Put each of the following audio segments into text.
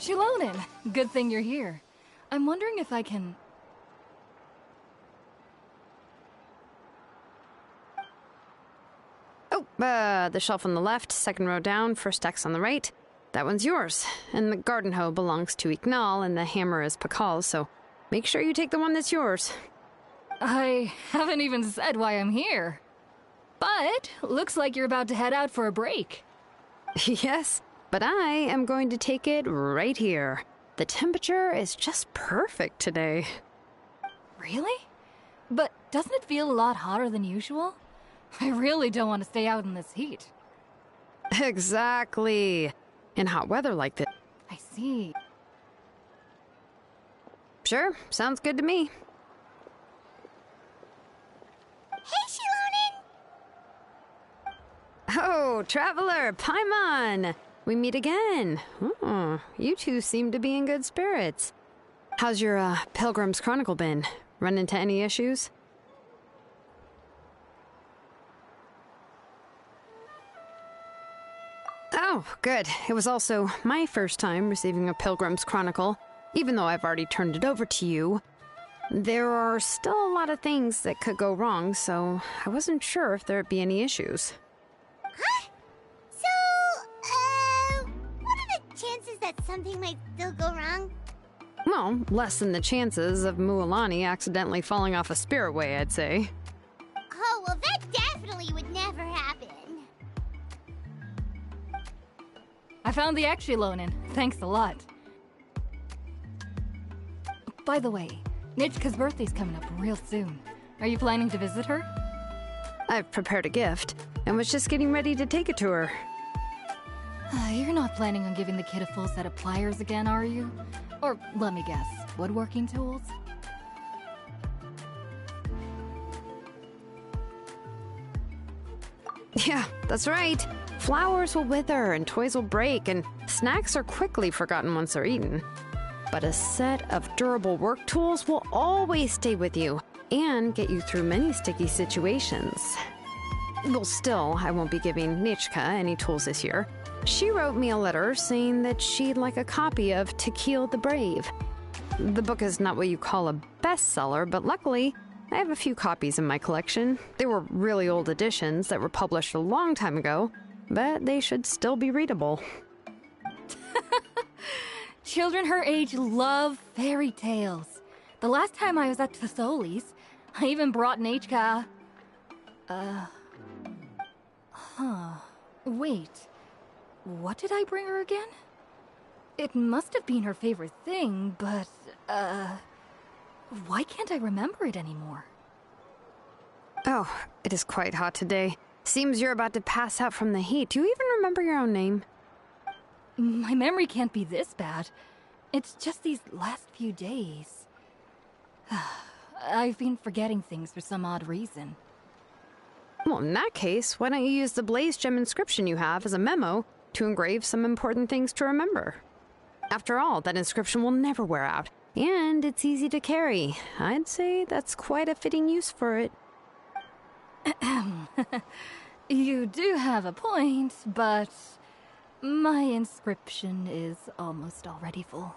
Xilonen! Good thing you're here. I'm wondering if I can... Oh, the shelf on the left, second row down, first X on the right. That one's yours. And the garden hoe belongs to Ignal, and the hammer is Pakal's, so make sure you take the one that's yours. I haven't even said why I'm here. But, looks like you're about to head out for a break. Yes, but I am going to take it right here. The temperature is just perfect today. Really? But doesn't it feel a lot hotter than usual? I really don't want to stay out in this heat. Exactly. In hot weather like this. I see. Sure, sounds good to me. Hey, Xilonen! Oh, Traveler, Paimon! We meet again. Oh, you two seem to be in good spirits. How's your, Pilgrim's Chronicle been? Run into any issues? Oh, good. It was also my first time receiving a Pilgrim's Chronicle, even though I've already turned it over to you. There are still a lot of things that could go wrong, so I wasn't sure if there'd be any issues. Huh? So, what are the chances that something might still go wrong? Well, less than the chances of Mualani accidentally falling off a spirit way, I'd say. Oh, well, that definitely would never happen. I found the Xilonen. Thanks a lot. By the way, Nichka's birthday's coming up real soon. Are you planning to visit her? I've prepared a gift, and was just getting ready to take it to her. You're not planning on giving the kid a full set of pliers again, are you? Or, let me guess, woodworking tools? Yeah, that's right. Flowers will wither and toys will break, and snacks are quickly forgotten once they're eaten. But a set of durable work tools will always stay with you and get you through many sticky situations. Well, still, I won't be giving Nichka any tools this year. She wrote me a letter saying that she'd like a copy of To Kill the Brave. The book is not what you call a bestseller, but luckily, I have a few copies in my collection. They were really old editions that were published a long time ago, but they should still be readable. Children her age love fairy tales. The last time I was at Thesoli's, I even brought Nichka... Wait. What did I bring her again? It must have been her favorite thing, but, why can't I remember it anymore? Oh, it is quite hot today. Seems you're about to pass out from the heat. Do you even remember your own name? My memory can't be this bad. It's just these last few days. I've been forgetting things for some odd reason. Well, in that case, why don't you use the blaze gem inscription you have as a memo to engrave some important things to remember? After all, that inscription will never wear out, and it's easy to carry. I'd say that's quite a fitting use for it. You do have a point, but my inscription is almost already full.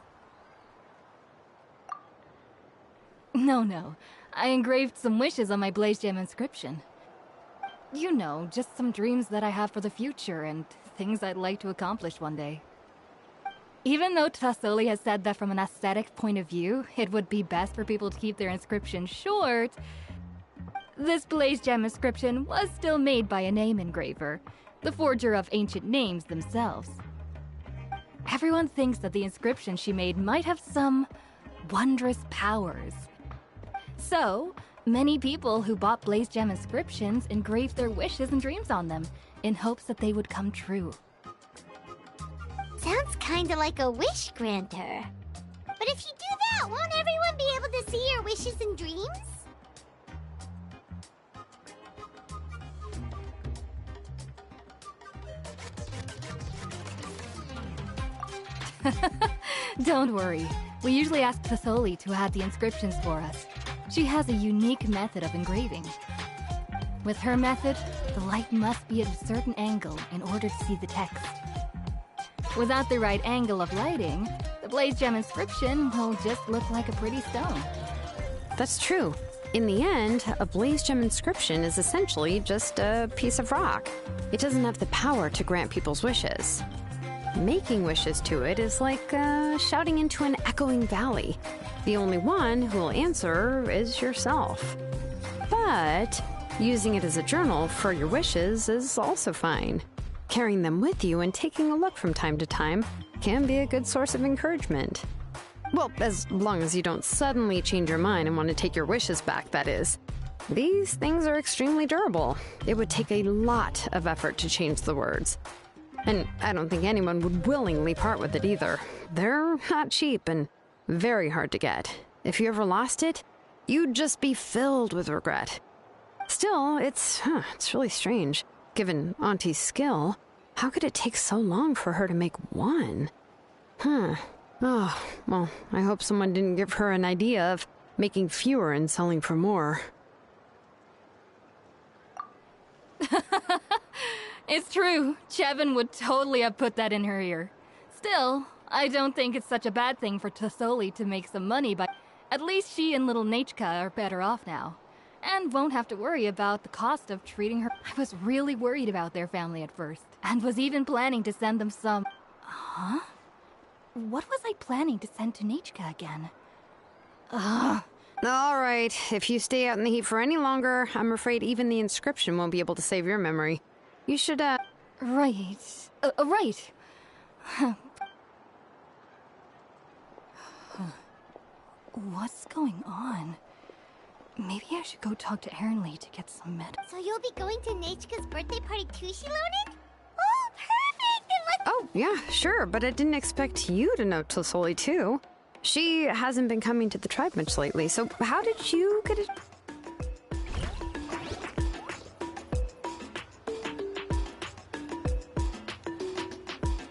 No. I engraved some wishes on my blaze gem inscription. You know, just some dreams that I have for the future and things I'd like to accomplish one day. Even though Thesoli has said that from an aesthetic point of view, it would be best for people to keep their inscription short, this blaze gem inscription was still made by a name engraver, the forger of ancient names themselves. Everyone thinks that the inscription she made might have some wondrous powers. So, many people who bought blaze gem inscriptions engraved their wishes and dreams on them, in hopes that they would come true. Sounds kinda like a wish granter. But if you do that, won't everyone be able to see your wishes and dreams? Don't worry. We usually ask Thesoli to add the inscriptions for us. She has a unique method of engraving. With her method, the light must be at a certain angle in order to see the text. Without the right angle of lighting, blaze gem inscription will just look like a pretty stone. That's true. In the end, a blaze gem inscription is essentially just a piece of rock. It doesn't have the power to grant people's wishes. Making wishes to it is like shouting into an echoing valley. The only one who will answer is yourself. But using it as a journal for your wishes is also fine. Carrying them with you and taking a look from time to time can be a good source of encouragement. Well, as long as you don't suddenly change your mind and want to take your wishes back, that is. These things are extremely durable. It would take a lot of effort to change the words. And I don't think anyone would willingly part with it either. They're not cheap and very hard to get. If you ever lost it, you'd just be filled with regret. Still, it's really strange. Given Auntie's skill, how could it take so long for her to make one? Oh, well, I hope someone didn't give her an idea of making fewer and selling for more. It's true. Chevin would totally have put that in her ear. Still, I don't think it's such a bad thing for Tasoli to make some money, but at least she and little Nachka are better off now. And won't have to worry about the cost of treating her. I was really worried about their family at first, and was even planning to send them some... Huh? What was I planning to send to Nachka again? Ugh. All right, if you stay out in the heat for any longer, I'm afraid even the inscription won't be able to save your memory. You should, Right. Right. What's going on? Maybe I should go talk to Ernly to get some med. So you'll be going to Nachka's birthday party too, Xilonen? Oh, perfect! Then let's... Oh, yeah, sure, but I didn't expect you to know Tasoli, too. She hasn't been coming to the tribe much lately, so how did you get it?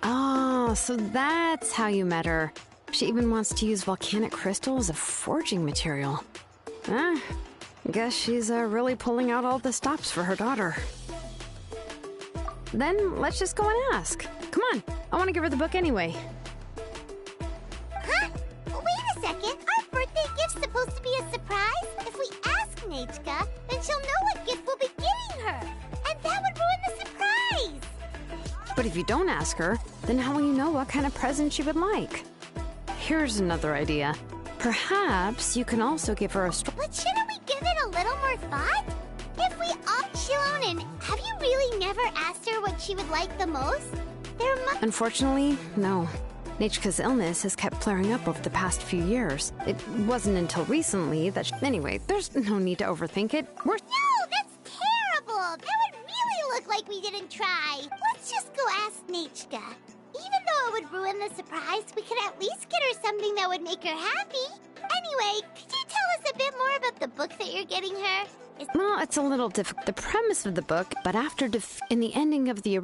Oh, so that's how you met her. She even wants to use volcanic crystal as a forging material. Guess she's really pulling out all the stops for her daughter. Then let's just go and ask. Come on, I want to give her the book anyway. Huh? Wait a second. Our birthday gift's supposed to be a surprise. If we ask Nachka, then she'll know what gift we'll be giving her. And that would ruin the surprise. But if you don't ask her, then how will you know what kind of present she would like? Here's another idea. Perhaps you can also give her a But shouldn't we give it a little more thought? If we all... Xilonen, have you really never asked her what she would like the most? Unfortunately, no. Nachka's illness has kept flaring up over the past few years. It wasn't until recently that Anyway, there's no need to overthink it. No, that's terrible! That would really look like we didn't try. Let's just go ask Nachka. Even though it would ruin the surprise, we could at least get her something that would make her happy. Anyway, could you tell us a bit more about the book that you're getting her? Well, it's a little difficult. The premise of the book, but after in the ending of the...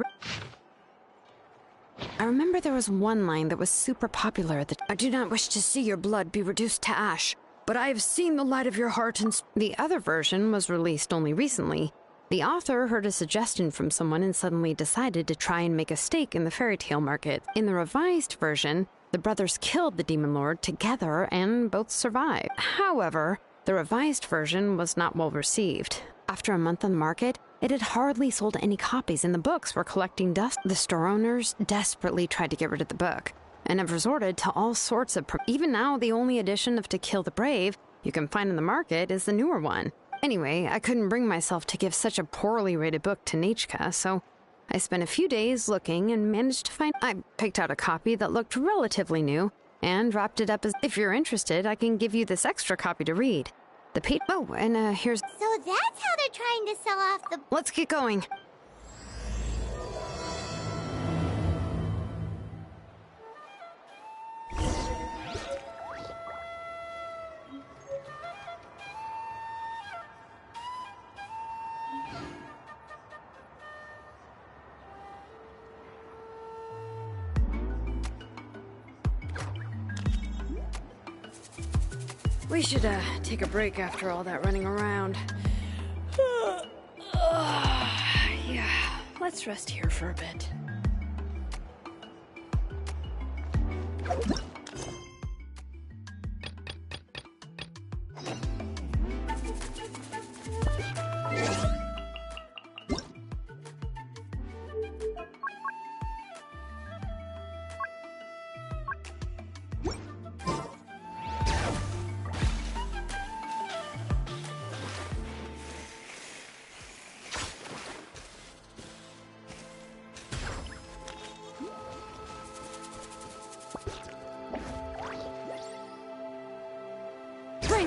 I remember there was one line that was super popular that I do not wish to see your blood be reduced to ash, but I have seen the light of your heart and... The other version was released only recently. The author heard a suggestion from someone and suddenly decided to try and make a stake in the fairy tale market. In the revised version, the brothers killed the demon lord together and both survived. However, the revised version was not well received. After a month on the market, it had hardly sold any copies and the books were collecting dust. The store owners desperately tried to get rid of the book and have resorted to all sorts of... Even now, the only edition of To Kill the Brave you can find in the market is the newer one. Anyway, I couldn't bring myself to give such a poorly rated book to Nachka, so I spent a few days looking and managed to find... I picked out a copy that looked relatively new and wrapped it up as... If you're interested, I can give you this extra copy to read. Oh, and here's... So that's how they're trying to sell off the... Let's get going. We should, take a break after all that running around. Yeah, let's rest here for a bit.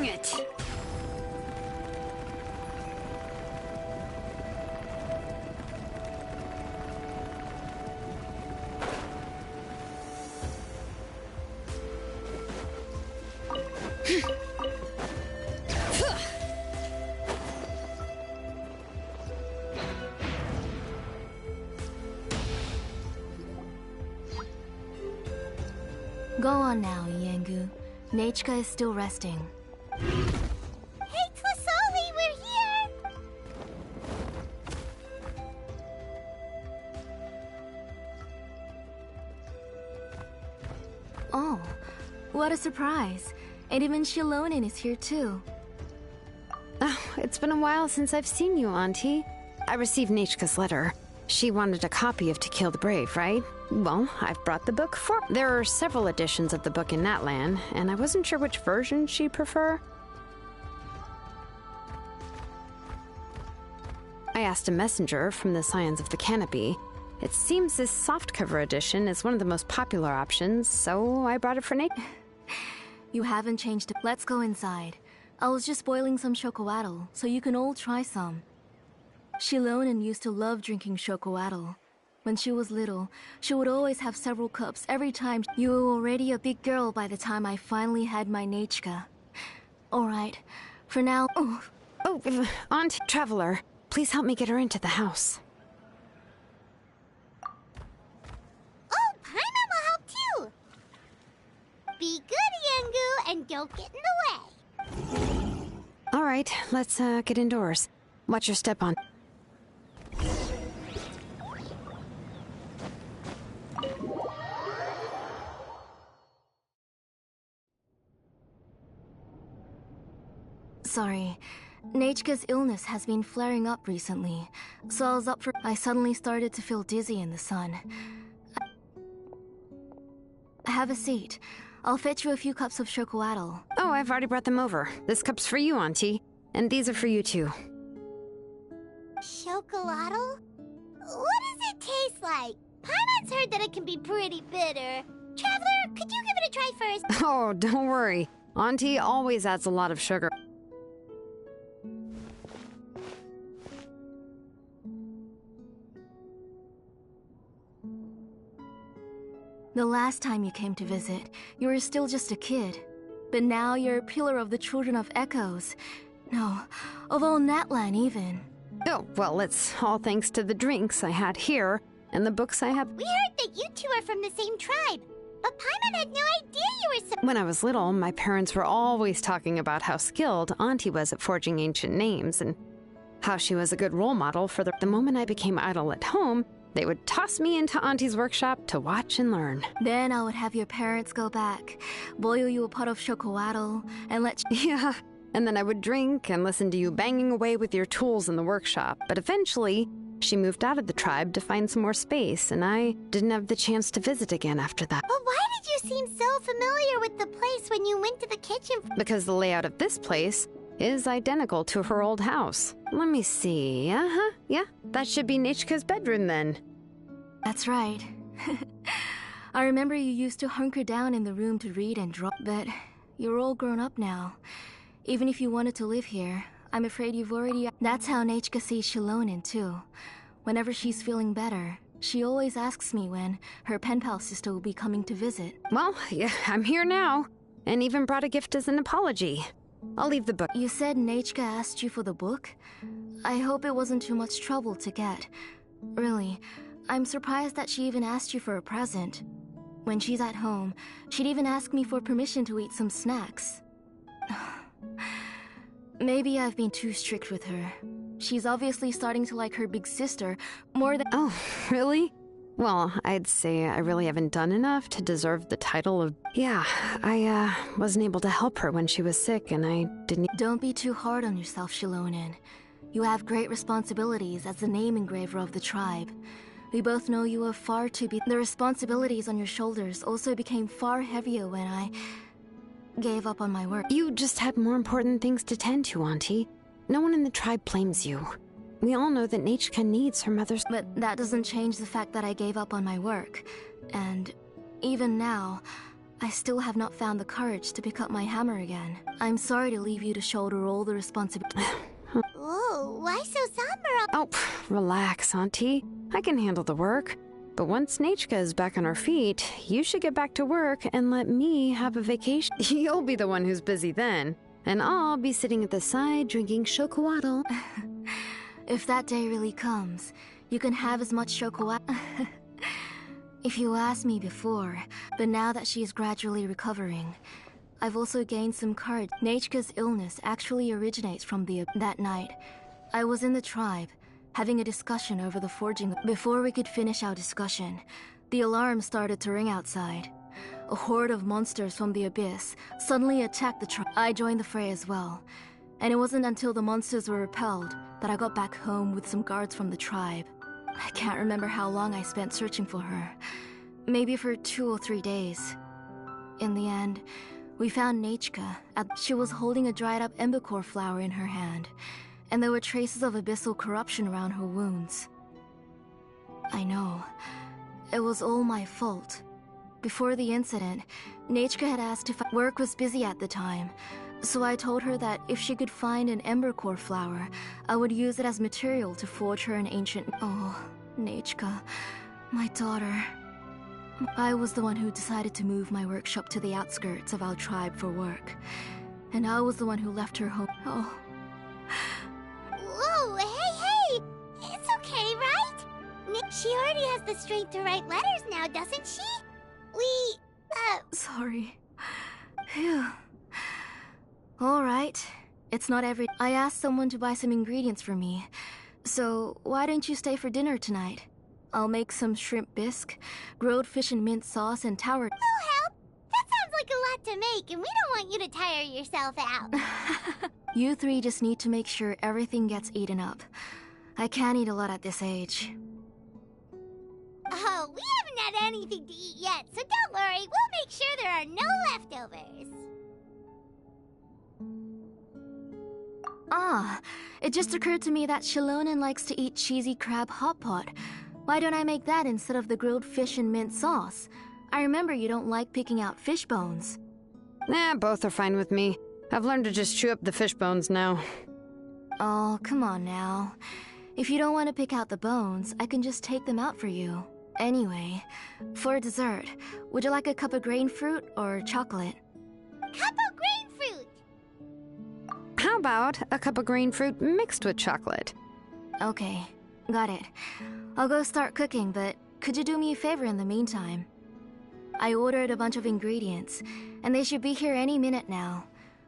Dang it! Go on now, Iengu. Nechka is still resting. Hey, Tlisoli, we're here! Oh, what a surprise. And even Xilonen is here too. Oh, it's been a while since I've seen you, Auntie. I received Nechka's letter. She wanted a copy of To Kill the Brave, right? Well, I've brought the book for... There are several editions of the book in Natlan, and I wasn't sure which version she'd prefer. I asked a messenger from the Scions of the Canopy. It seems this softcover edition is one of the most popular options, so I brought it for Nate. You haven't changed it. Let's go inside. I was just boiling some chocolatl, so you can all try some. Xilonen used to love drinking chocolatl. When she was little, she would always have several cups every time. You were already a big girl by the time I finally had my Nechka. Alright, for now... Oh, Aunt Traveler, please help me get her into the house. Oh, Paimon will help too! Be good, Iengu, and don't get in the way. Alright, let's get indoors. Watch your step on. Sorry. Nechka's illness has been flaring up recently, so I was up for... I suddenly started to feel dizzy in the sun. Have a seat. I'll fetch you a few cups of chocolatl. Oh, I've already brought them over. This cup's for you, Auntie. And these are for you, too. Chocolatl? What does it taste like? Paimon's heard that it can be pretty bitter. Traveler, could you give it a try first? Oh, don't worry. Auntie always adds a lot of sugar. The last time you came to visit, you were still just a kid. But now you're a pillar of the Children of Echoes. No, of all Natlan even. Oh, well, it's all thanks to the drinks I had here and the books I have. We heard that you two are from the same tribe, but Paimon had no idea you were so... When I was little, my parents were always talking about how skilled Auntie was at forging ancient names and how she was a good role model for the moment I became idle at home. They would toss me into Auntie's workshop to watch and learn. Then I would have your parents go back, boil you a pot of chocolatl, and let you... Yeah, and then I would drink and listen to you banging away with your tools in the workshop. But eventually, she moved out of the tribe to find some more space, and I didn't have the chance to visit again after that. But why did you seem so familiar with the place when you went to the kitchen? Because the layout of this place is identical to her old house. Let me see. Yeah, that should be Nechka's bedroom then. That's right. I remember you used to hunker down in the room to read and draw, but you're all grown up now. Even if you wanted to live here, I'm afraid you've already... That's how Nechka sees Xilonen too. Whenever she's feeling better, she always asks me when her pen pal sister will be coming to visit. Well, yeah, I'm here now, and even brought a gift as an apology. I'll leave the book. You said Nechka asked you for the book? I hope it wasn't too much trouble to get. Really, I'm surprised that she even asked you for a present. When she's at home, she'd even ask me for permission to eat some snacks. Maybe I've been too strict with her. She's obviously starting to like her big sister more than... Oh, really? Well, I'd say I really haven't done enough to deserve the title of... Yeah, I wasn't able to help her when she was sick, and I didn't... Don't be too hard on yourself, Xilonen. You have great responsibilities as the name engraver of the tribe. We both know you are far too busy. The responsibilities on your shoulders also became far heavier when I gave up on my work. You just had more important things to tend to, Auntie. No one in the tribe blames you. We all know that Nechka needs her mother's... But that doesn't change the fact that I gave up on my work. And even now, I still have not found the courage to pick up my hammer again. I'm sorry to leave you to shoulder all the responsibility. Whoa, why so somber? Oh, relax, Auntie. I can handle the work. But once Nechka is back on her feet, you should get back to work and let me have a vacation. You'll be the one who's busy then, and I'll be sitting at the side drinking chocolatl. If that day really comes, you can have as much chocolate. If you asked me before, but now that she is gradually recovering, I've also gained some courage. Nechka's illness actually originates from that night. I was in the tribe, having a discussion over the forging. Before we could finish our discussion, the alarm started to ring outside. A horde of monsters from the abyss suddenly attacked the tribe. I joined the fray as well, and it wasn't until the monsters were repelled that I got back home with some guards from the tribe. I can't remember how long I spent searching for her. Maybe for 2 or 3 days. In the end, we found Nechka. She was holding a dried-up embercore flower in her hand, and there were traces of abyssal corruption around her wounds. I know. It was all my fault. Before the incident, Nechka had asked if work was busy at the time, so I told her that if she could find an embercore flower, I would use it as material to forge her an ancient... Oh, Nechka, my daughter. I was the one who decided to move my workshop to the outskirts of our tribe for work, and I was the one who left her home. Oh. Whoa, hey! It's okay, right? She already has the strength to write letters now, doesn't she? Sorry. Phew. Alright. It's not every... I asked someone to buy some ingredients for me. So, why don't you stay for dinner tonight? I'll make some shrimp bisque, grilled fish and mint sauce, and tower... No help! That sounds like a lot to make, and we don't want you to tire yourself out. You 3 just need to make sure everything gets eaten up. I can't eat a lot at this age. Oh, we haven't had anything to eat yet, so don't worry. We'll make sure there are no leftovers. Ah, it just occurred to me that Xilonen likes to eat cheesy crab hot pot. Why don't I make that instead of the grilled fish and mint sauce? I remember you don't like picking out fish bones. Nah, both are fine with me. I've learned to just chew up the fish bones now. Oh, come on now. If you don't want to pick out the bones, I can just take them out for you. Anyway, for dessert, would you like a cup of grain fruit or chocolate? Cup of grain fruit! How about a cup of green fruit mixed with chocolate? Okay, got it. I'll go start cooking, but could you do me a favor in the meantime? I ordered a bunch of ingredients, and they should be here any minute now.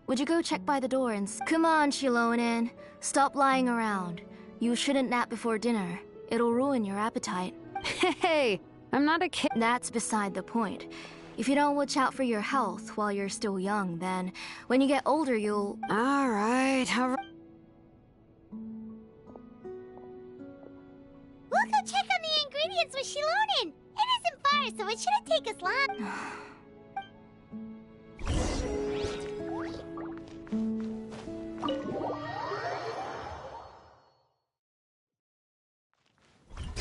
Would you go check by the door and... Come on, Xilonen. Stop lying around. You shouldn't nap before dinner. It'll ruin your appetite. Hey, I'm not a kid. That's beside the point. If you don't watch out for your health while you're still young, then when you get older, you'll... All right. We'll go check on the ingredients with Xilonen. It isn't far, so it shouldn't take us long.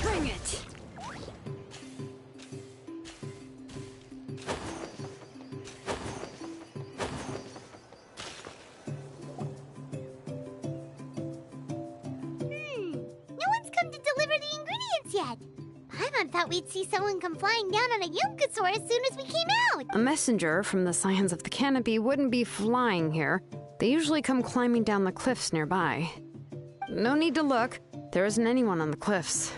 Bring it! No one's come to deliver the ingredients yet. Paimon thought we'd see someone come flying down on a Yunkasaur as soon as we came out. A messenger from the Scions of the Canopy wouldn't be flying here. They usually come climbing down the cliffs nearby. No need to look. There isn't anyone on the cliffs.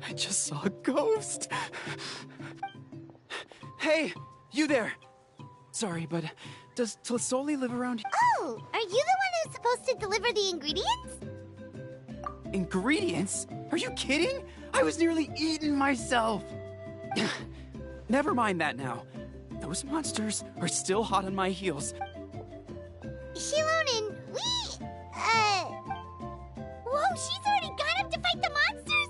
I just saw a ghost. Hey, you there. Sorry, but does Tlisoli live around here? Oh, are you the one who's supposed to deliver the ingredients? Ingredients? Are you kidding? I was nearly eaten myself. Never mind that now. Those monsters are still hot on my heels. Xilonen, Whoa, she's already gone up to fight the monsters?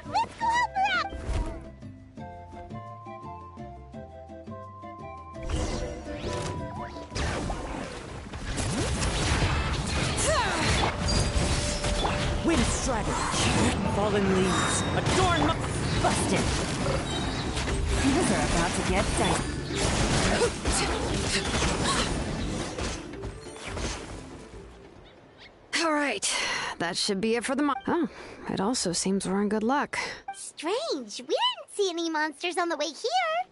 Let's go help her up! Wind Strider, fallen leaves, adorn busted. Things are about to get dicey. All right, that should be it for the Oh, it also seems we're in good luck. Strange. We didn't see any monsters on the way here.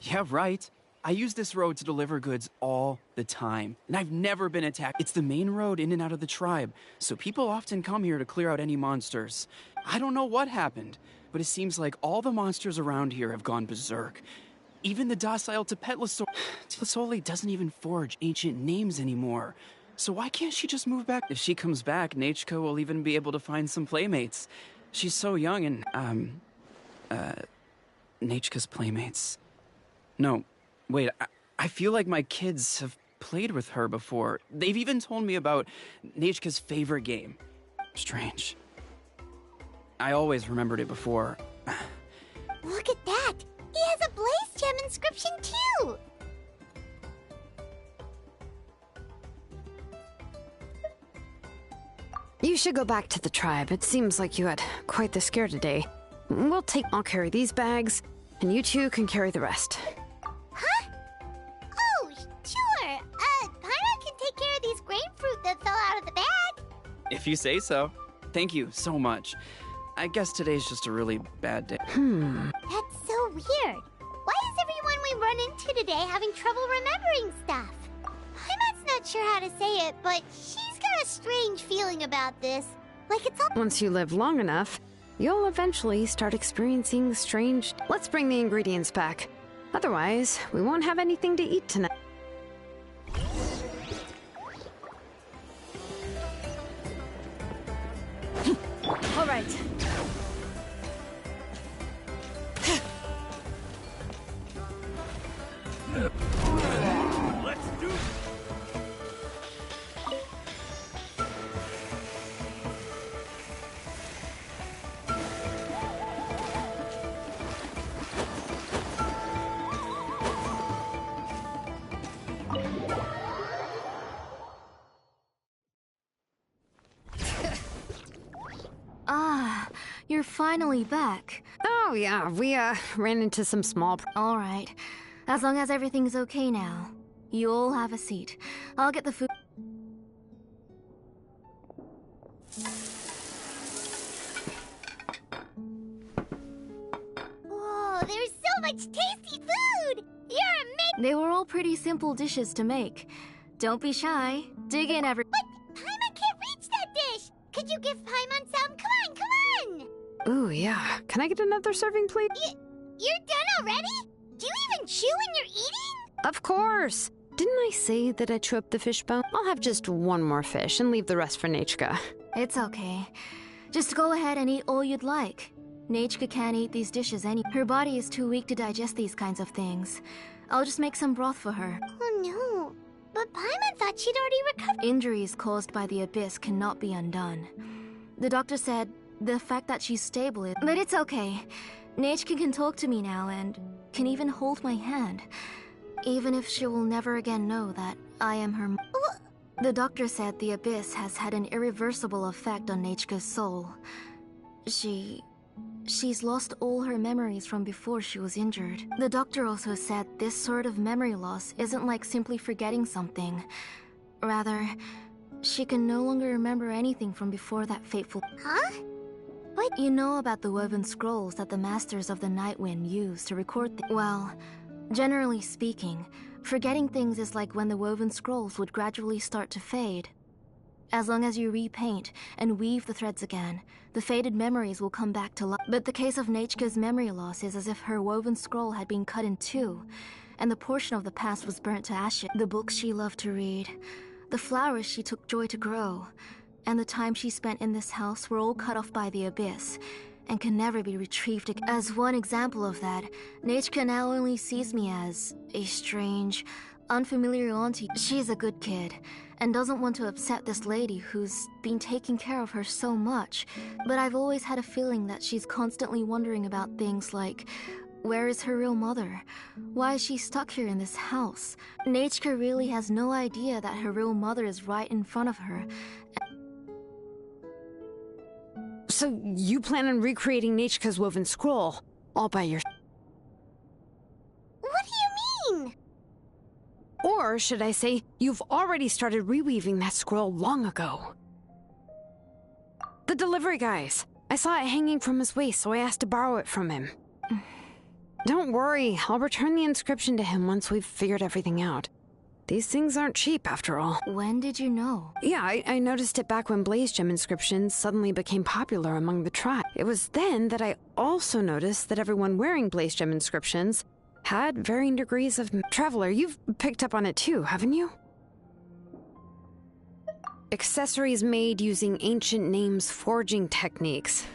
Yeah, right. I use this road to deliver goods all the time, and I've never been attacked. It's the main road in and out of the tribe, so people often come here to clear out any monsters. I don't know what happened, but it seems like all the monsters around here have gone berserk. Even the docile Tepetlisoli doesn't even forge ancient names anymore. So why can't she just move back? If she comes back, Nachka will even be able to find some playmates. She's so young and, Nachka's playmates. No, wait, I feel like my kids have played with her before. They've even told me about Nachka's favorite game. Strange. I always remembered it before. Look at that. He has a Blaze Gem inscription too. You should go back to the tribe. It seems like you had quite the scare today. I'll carry these bags, and you two can carry the rest. Huh? Oh, sure. Paimon can take care of these grapefruit that fell out of the bag. If you say so. Thank you so much. I guess today's just a really bad day. That's so weird. Why is everyone we run into today having trouble remembering stuff? Paimon's not sure how to say it, but she's got a strange feeling about this. Like it's all— Once you live long enough, you'll eventually start experiencing strange... Let's bring the ingredients back. Otherwise, we won't have anything to eat tonight. All right. Let's do it. Ah, you're finally back. Oh, yeah, we, ran into some small... All right. As long as everything's okay now. You all have a seat. I'll get the food. Whoa, there's so much tasty food! You're amazing! They were all pretty simple dishes to make. Don't be shy. Dig in, But Paimon can't reach that dish! Could you give Paimon some? Come on! Ooh, yeah. Can I get another serving, please? You're done already? Do you even chew when you're eating? Of course! Didn't I say that I chew up the fish bone? I'll have just one more fish and leave the rest for Nachka. It's okay. Just go ahead and eat all you'd like. Nachka can't eat these dishes Her body is too weak to digest these kinds of things. I'll just make some broth for her. Oh no. But Paimon thought she'd already recovered. Injuries caused by the abyss cannot be undone. The doctor said the fact that she's stable is... But it's okay. Nachka can talk to me now and can even hold my hand. Even if she will never again know that I am her... The doctor said the abyss has had an irreversible effect on Nachka's soul. She's lost all her memories from before she was injured. The doctor also said this sort of memory loss isn't like simply forgetting something. Rather, she can no longer remember anything from before that fateful... Huh? What? You know about the woven scrolls that the Masters of the Night Wind use to record Well, generally speaking, forgetting things is like when the woven scrolls would gradually start to fade. As long as you repaint and weave the threads again, the faded memories will come back to life. But the case of Nachka's memory loss is as if her woven scroll had been cut in two, and the portion of the past was burnt to ashes. The books she loved to read, the flowers she took joy to grow, and the time she spent in this house were all cut off by the abyss, and can never be retrieved again. As one example of that, Nachka now only sees me as a strange, unfamiliar auntie. She's a good kid, and doesn't want to upset this lady who's been taking care of her so much, but I've always had a feeling that she's constantly wondering about things like, where is her real mother? Why is she stuck here in this house? Nachka really has no idea that her real mother is right in front of her. So you plan on recreating Nachka's woven scroll all by yourself? Or should I say, you've already started reweaving that scroll long ago. The delivery guys. I saw it hanging from his waist, so I asked to borrow it from him. Don't worry, I'll return the inscription to him once we've figured everything out. These things aren't cheap, after all. When did you know? Yeah, I noticed it back when Blaze Gem inscriptions suddenly became popular among the tribe. It was then that I also noticed that everyone wearing Blaze Gem inscriptions had varying degrees of... Traveler, you've picked up on it too, haven't you? Accessories made using ancient names forging techniques.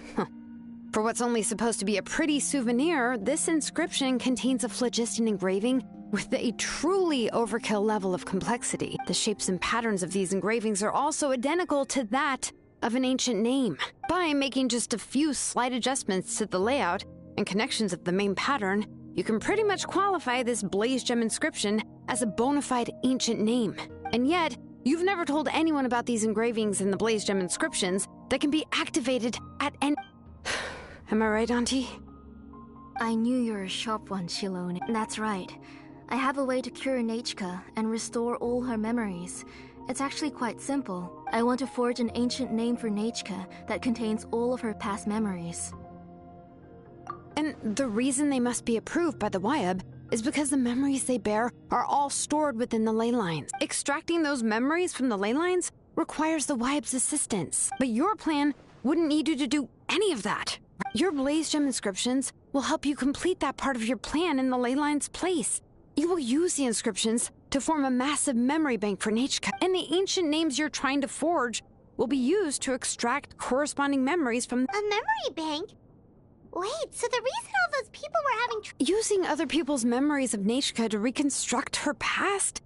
For what's only supposed to be a pretty souvenir, this inscription contains a phlogiston engraving with a truly overkill level of complexity. The shapes and patterns of these engravings are also identical to that of an ancient name. By making just a few slight adjustments to the layout and connections of the main pattern, you can pretty much qualify this Blaze Gem inscription as a bona fide ancient name. And yet, you've never told anyone about these engravings in the Blaze Gem inscriptions that can be activated at any... Am I right, Auntie? I knew you were a sharp one, Xilonen. That's right. I have a way to cure Nechka and restore all her memories. It's actually quite simple. I want to forge an ancient name for Nechka that contains all of her past memories. And the reason they must be approved by the Wyab is because the memories they bear are all stored within the ley lines. Extracting those memories from the ley lines requires the Wyab's assistance. But your plan wouldn't need you to do any of that. Your Blaze Gem inscriptions will help you complete that part of your plan in the ley line's place. You will use the inscriptions to form a massive memory bank for Nechka, and the ancient names you're trying to forge will be used to extract corresponding memories from... A memory bank? Wait, so the reason all those people were having using other people's memories of Nechka to reconstruct her past?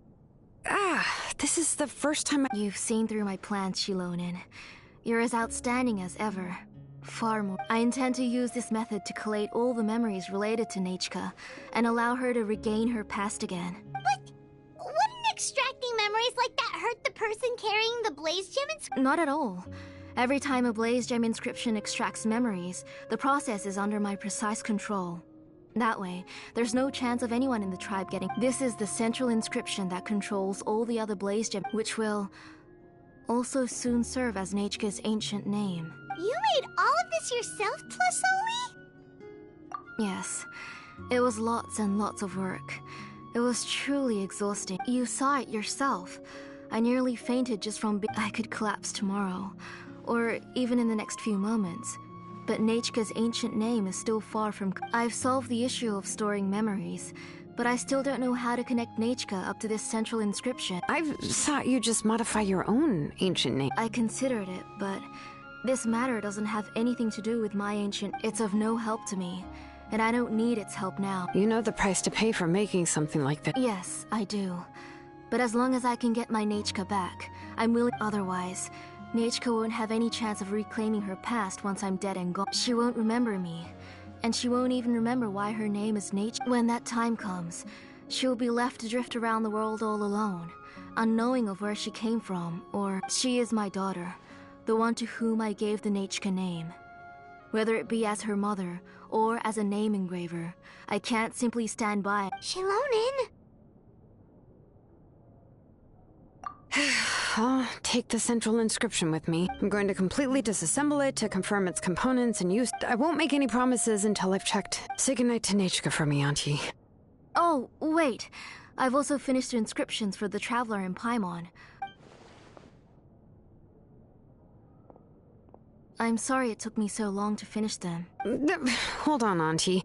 This is the first time You've seen through my plans, Xilonen. You're as outstanding as ever. Far more. I intend to use this method to collate all the memories related to Nechka and allow her to regain her past again. But wouldn't extracting memories like that hurt the person carrying the Blaze Gem inscription? Not at all. Every time a Blaze Gem inscription extracts memories, the process is under my precise control. That way, there's no chance of anyone in the tribe getting... This is the central inscription that controls all the other Blaze Gem, which will also soon serve as Nechka's ancient name. You made all of this yourself, plus Oli? Yes. It was lots and lots of work. It was truly exhausting. You saw it yourself. I nearly fainted just from I could collapse tomorrow, or even in the next few moments. But Nechka's ancient name is still far from... I've solved the issue of storing memories, but I still don't know how to connect Nechka up to this central inscription. I've thought you just modify your own ancient name. I considered it, but this matter doesn't have anything to do with my ancient... It's of no help to me, and I don't need its help now. You know the price to pay for making something like that. Yes, I do. But as long as I can get my Nechka back, I'm willing... Otherwise, Nechka won't have any chance of reclaiming her past once I'm dead and gone. She won't remember me, and she won't even remember why her name is Nechka. When that time comes, she'll be left to drift around the world all alone, unknowing of where she came from, or... She is my daughter, the one to whom I gave the Nechka name. Whether it be as her mother, or as a name engraver, I can't simply stand by. Xilonen! I'll take the central inscription with me. I'm going to completely disassemble it to confirm its components and use... I won't make any promises until I've checked. Say goodnight to Nechka for me, Auntie. Oh, wait. I've also finished the inscriptions for the Traveler in Paimon. I'm sorry it took me so long to finish them. Hold on, Auntie.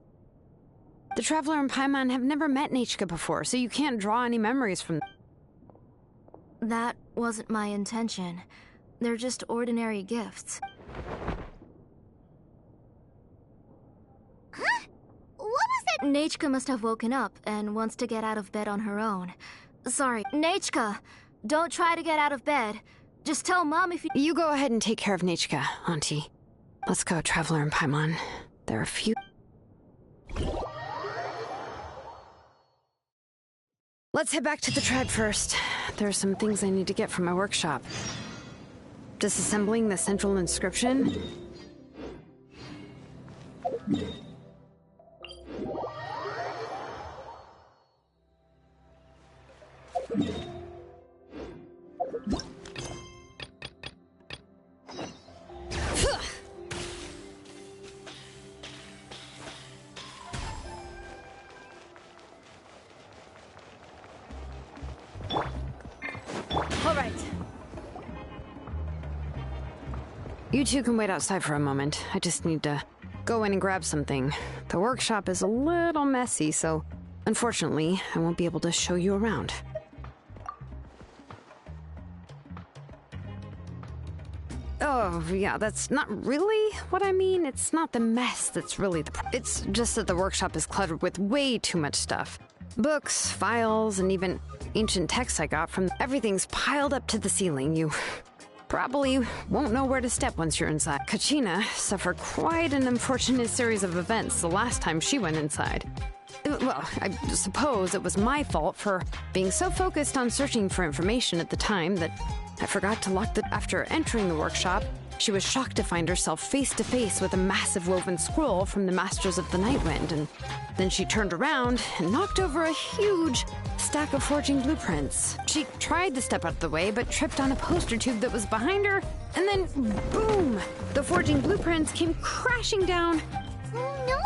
The Traveler and Paimon have never met Nechka before, so you can't draw any memories from... That wasn't my intention. They're just ordinary gifts. Huh? What was that? Nechka must have woken up and wants to get out of bed on her own. Sorry. Nechka! Don't try to get out of bed. Just tell Mom if you... You go ahead and take care of Nechka, Auntie. Let's go, Traveler and Paimon. There are a few... Let's head back to the tribe first. There are some things I need to get from my workshop. Disassembling the central inscription. All right. You two can wait outside for a moment. I just need to go in and grab something. The workshop is a little messy, so unfortunately, I won't be able to show you around. Oh, yeah, that's not really what I mean. It's not the mess that's really it's just that the workshop is cluttered with way too much stuff. Books, files, and even ancient texts I got from everything's piled up to the ceiling. You probably won't know where to step once you're inside. Kachina suffered quite an unfortunate series of events the last time she went inside. Well, I suppose it was my fault for being so focused on searching for information at the time that I forgot to lock the... After entering the workshop, she was shocked to find herself face to face with a massive woven scroll from the Masters of the Nightwind, and then she turned around and knocked over a huge stack of forging blueprints. She tried to step out of the way, but tripped on a poster tube that was behind her, and then, boom! The forging blueprints came crashing down. Oh no!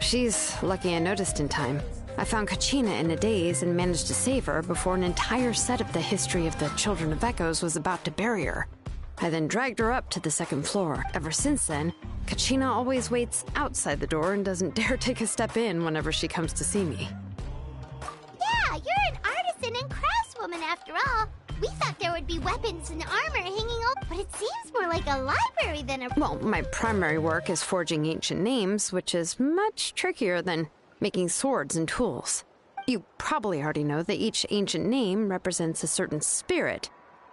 She's lucky I noticed in time. I found Kachina in a daze and managed to save her before an entire set of the history of the Children of Echoes was about to bury her. I then dragged her up to the second floor. Ever since then, Kachina always waits outside the door and doesn't dare take a step in whenever she comes to see me. Yeah, you're an artisan and craftswoman after all. We thought there would be weapons and armor hanging up, but it seems more like a library than a... Well, my primary work is forging ancient names, which is much trickier than making swords and tools. You probably already know that each ancient name represents a certain spirit,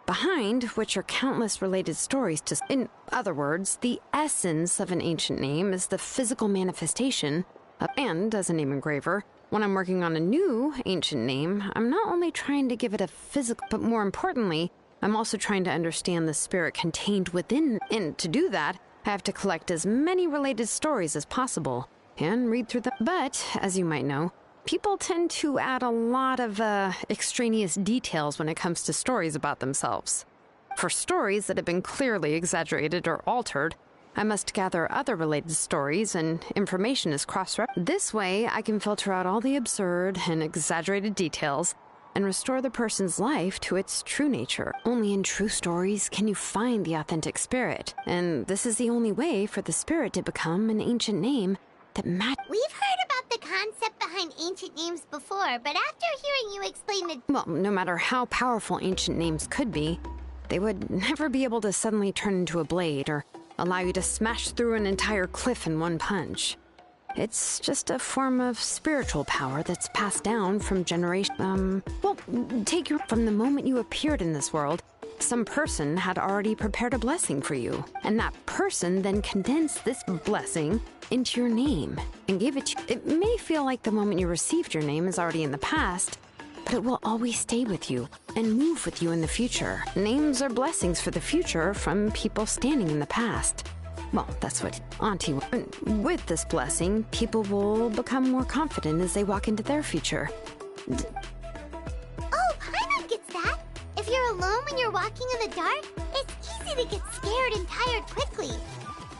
behind which are countless related stories to... In other words, the essence of an ancient name is the physical manifestation of... And as a name engraver, when I'm working on a new ancient name, I'm not only trying to give it a physical... But more importantly, I'm also trying to understand the spirit contained within... And to do that, I have to collect as many related stories as possible and read through them. But, as you might know, people tend to add a lot of extraneous details when it comes to stories about themselves. For stories that have been clearly exaggerated or altered, I must gather other related stories and information is cross-referenced. This way, I can filter out all the absurd and exaggerated details and restore the person's life to its true nature. Only in true stories can you find the authentic spirit, and this is the only way for the spirit to become an ancient name that We've heard about the concept behind ancient names before, but after hearing you explain the... Well, no matter how powerful ancient names could be, they would never be able to suddenly turn into a blade or allow you to smash through an entire cliff in one punch. It's just a form of spiritual power that's passed down from generation... Well, take your... From the moment you appeared in this world, some person had already prepared a blessing for you, and that person then condensed this blessing into your name and gave it to you. It may feel like the moment you received your name is already in the past, but it will always stay with you and move with you in the future. Names are blessings for the future from people standing in the past. Well, that's what Auntie... With this blessing, people will become more confident as they walk into their future. Oh, Paimon gets that! If you're alone when you're walking in the dark, it's easy to get scared and tired quickly.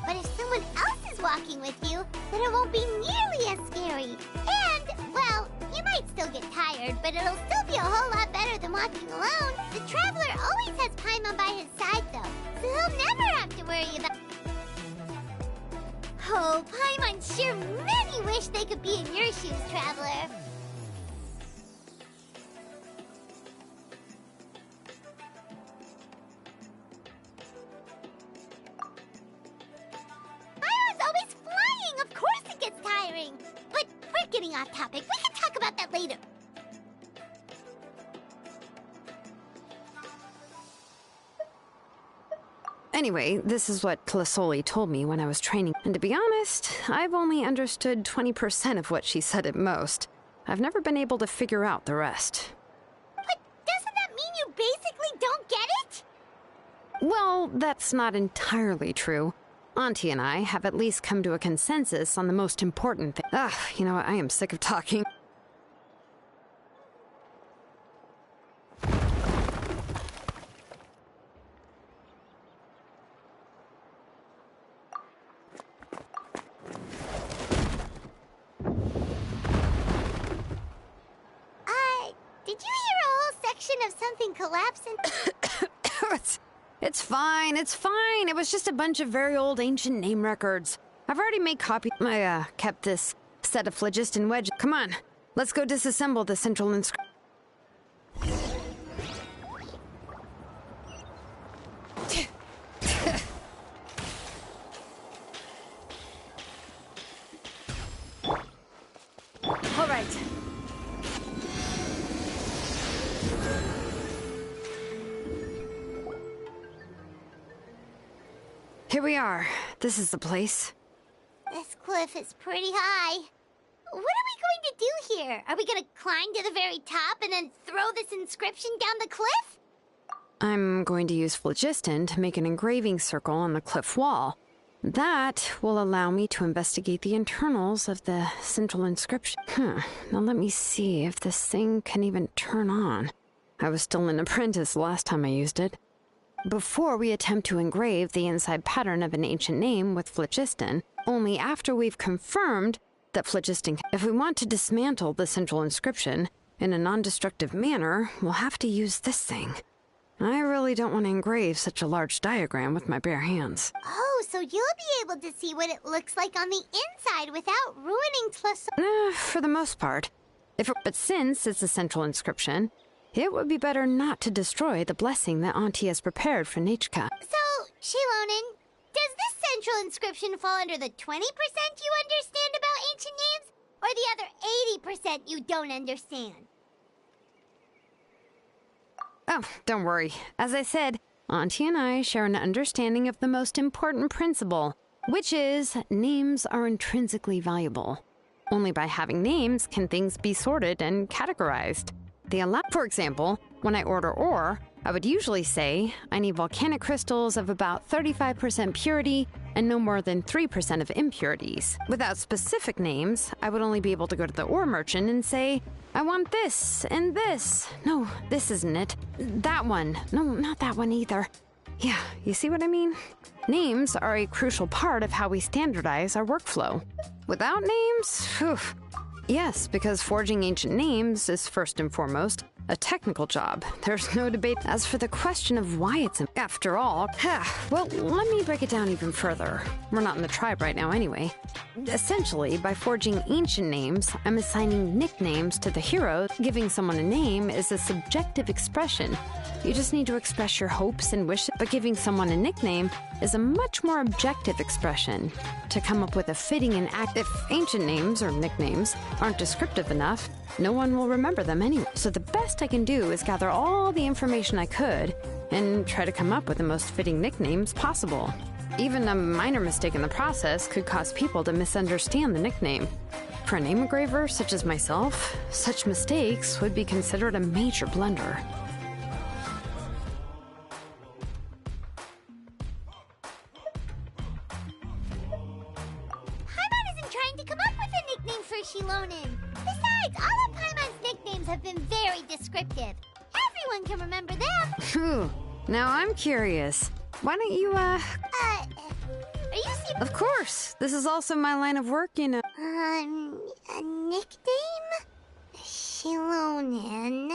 But if someone else is walking with you, then it won't be nearly as scary. And, well, you might still get tired, but it'll still be a whole lot better than walking alone. The Traveler always has Paimon by his side, though, so he'll never have to worry about... Oh, Paimon sure many wish they could be in your shoes, Traveler. Paimon's always flying! Of course it gets tiring! But we're getting off topic. We can talk about that later. Anyway, this is what Clasoli told me when I was training. And to be honest, I've only understood 20% of what she said at most. I've never been able to figure out the rest. But doesn't that mean you basically don't get it? Well, that's not entirely true. Auntie and I have at least come to a consensus on the most important thing. You know what? I am sick of talking. Did you hear a whole section of something collapsing? It's fine, it's fine. It was just a bunch of very old ancient name records. I've already made copies. I, kept this set of phlogiston wedges. Come on, let's go disassemble the central inscription. All right. Here we are. This is the place. This cliff is pretty high. What are we going to do here? Are we going to climb to the very top and then throw this inscription down the cliff? I'm going to use phlogiston to make an engraving circle on the cliff wall. That will allow me to investigate the internals of the central inscription. Now let me see if this thing can even turn on. I was still an apprentice last time I used it. Before we attempt to engrave the inside pattern of an ancient name with phlogiston, only after we've confirmed that phlogiston... If we want to dismantle the central inscription in a non-destructive manner, we'll have to use this thing. I really don't want to engrave such a large diagram with my bare hands. Oh, so you'll be able to see what it looks like on the inside without ruining For the most part. But since it's a central inscription, it would be better not to destroy the blessing that Auntie has prepared for Nechka. So, Xilonen, does this central inscription fall under the 20% you understand about ancient names, or the other 80% you don't understand? Oh, don't worry. As I said, Auntie and I share an understanding of the most important principle, which is names are intrinsically valuable. Only by having names can things be sorted and categorized. For example, when I order ore, I would usually say I need volcanic crystals of about 35% purity and no more than 3% of impurities. Without specific names, I would only be able to go to the ore merchant and say, I want this and this. No, this isn't it. That one. No, not that one either. Yeah, you see what I mean? Names are a crucial part of how we standardize our workflow. Without names, yes, because forging ancient names is first and foremost a technical job. There's no debate. As for the question of why it's after all, well, let me break it down even further. We're not in the tribe right now anyway. Essentially, by forging ancient names, I'm assigning nicknames to the hero. Giving someone a name is a subjective expression. You just need to express your hopes and wishes, but giving someone a nickname is a much more objective expression. To come up with a fitting and active ancient names or nicknames aren't descriptive enough, no one will remember them anyway. So the best I can do is gather all the information I could and try to come up with the most fitting nicknames possible. Even a minor mistake in the process could cause people to misunderstand the nickname. For a name engraver such as myself, such mistakes would be considered a major blunder. Paimon isn't trying to come up with a nickname for Xilonen. Besides, all of Paimon's nicknames have been very descriptive. Everyone can remember them. Phew. Now I'm curious. Why don't you, Are you Of course. This is also my line of work, you know. A nickname? Xilonen.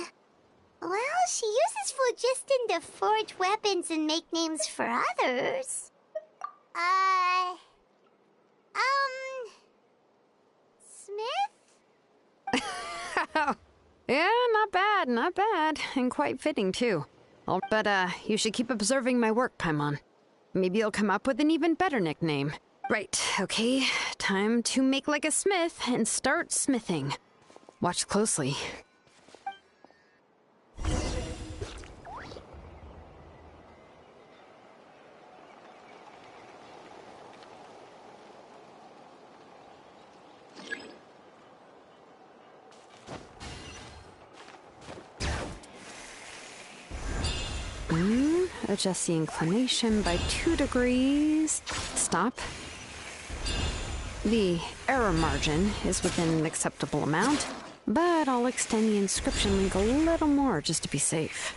Well, she uses phlogiston to forge weapons and make names for others. Smith? Yeah, not bad, and quite fitting, too. But, you should keep observing my work, Paimon. Maybe you'll come up with an even better nickname. Right, okay, time to make like a smith and start smithing. Watch closely. Adjust the inclination by 2 degrees. Stop. The error margin is within an acceptable amount, but I'll extend the inscription link a little more just to be safe.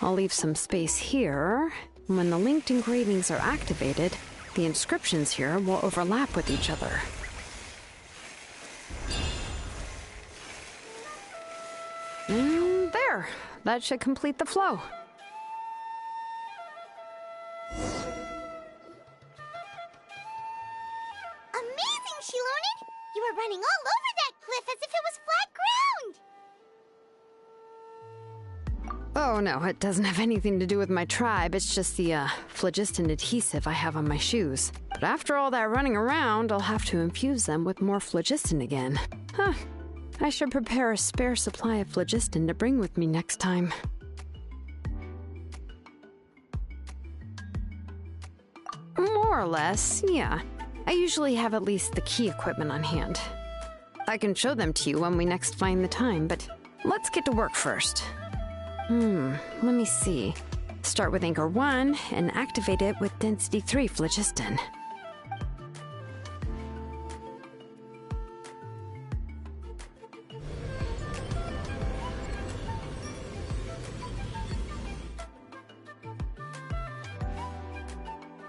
I'll leave some space here. When the linked engravings are activated, the inscriptions here will overlap with each other. There, that should complete the flow. Amazing, Xilonen! You were running all over that cliff as if it was flat ground! Oh no, it doesn't have anything to do with my tribe. It's just the phlogiston adhesive I have on my shoes. But after all that running around, I'll have to infuse them with more phlogiston again. Huh. I should prepare a spare supply of phlogiston to bring with me next time. More or less, yeah. I usually have at least the key equipment on hand. I can show them to you when we next find the time, but let's get to work first. Let me see. Start with Anchor 1 and activate it with Density 3 phlogiston.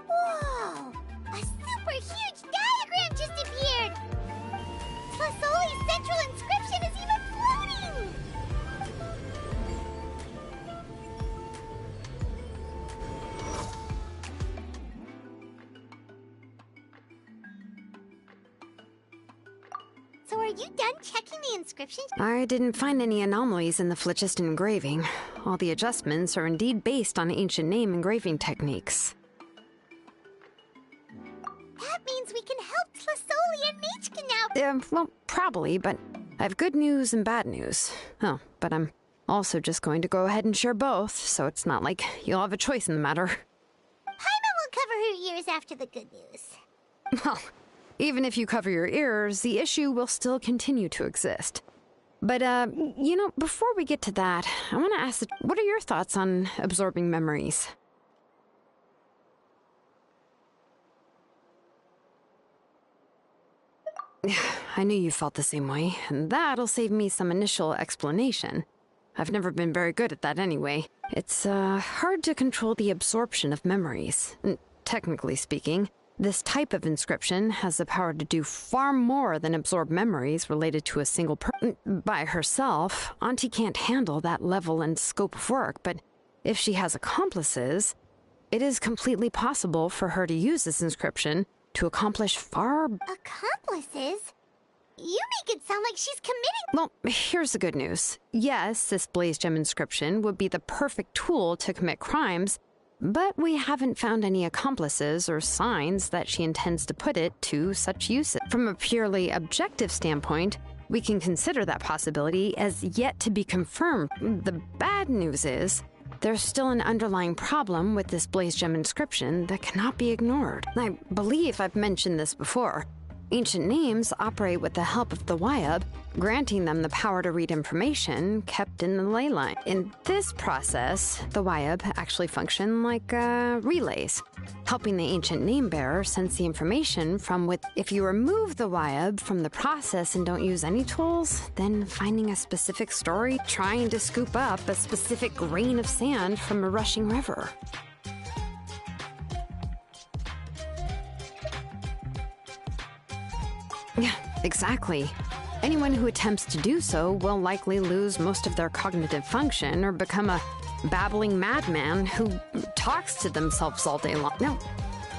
Whoa! A super huge diagram just appeared! Tlasoli's central inscription is even floating! So are you done checking the inscription? I didn't find any anomalies in the phlogiston engraving. All the adjustments are indeed based on ancient name engraving techniques. That means we can help Tlasoli and Nechka now! Well, probably, but I have good news and bad news. Oh, but I'm also just going to go ahead and share both, so it's not like you'll have a choice in the matter. Paimon will cover her ears after the good news. Well, even if you cover your ears, the issue will still continue to exist. But, before we get to that, I want to ask, what are your thoughts on absorbing memories? I knew you felt the same way, and that'll save me some initial explanation. I've never been very good at that anyway. It's, hard to control the absorption of memories. Technically speaking, this type of inscription has the power to do far more than absorb memories related to a single person. By herself, Auntie can't handle that level and scope of work, but if she has accomplices, it is completely possible for her to use this inscription to accomplish far... Accomplices? You make it sound like she's committing... Well, here's the good news. Yes, this Blaze Gem inscription would be the perfect tool to commit crimes, but we haven't found any accomplices or signs that she intends to put it to such use. From a purely objective standpoint, we can consider that possibility as yet to be confirmed. The bad news is, there's still an underlying problem with this Blaze Gem inscription that cannot be ignored. I believe I've mentioned this before. Ancient names operate with the help of the Wyab, granting them the power to read information kept in the ley line. In this process, the Wyab actually function like relays, helping the ancient name bearer sense the information from with. If you remove the Wyab from the process and don't use any tools, then finding a specific story, trying to scoop up a specific grain of sand from a rushing river. Yeah, exactly. Anyone who attempts to do so will likely lose most of their cognitive function or become a babbling madman who talks to themselves all day long. Now,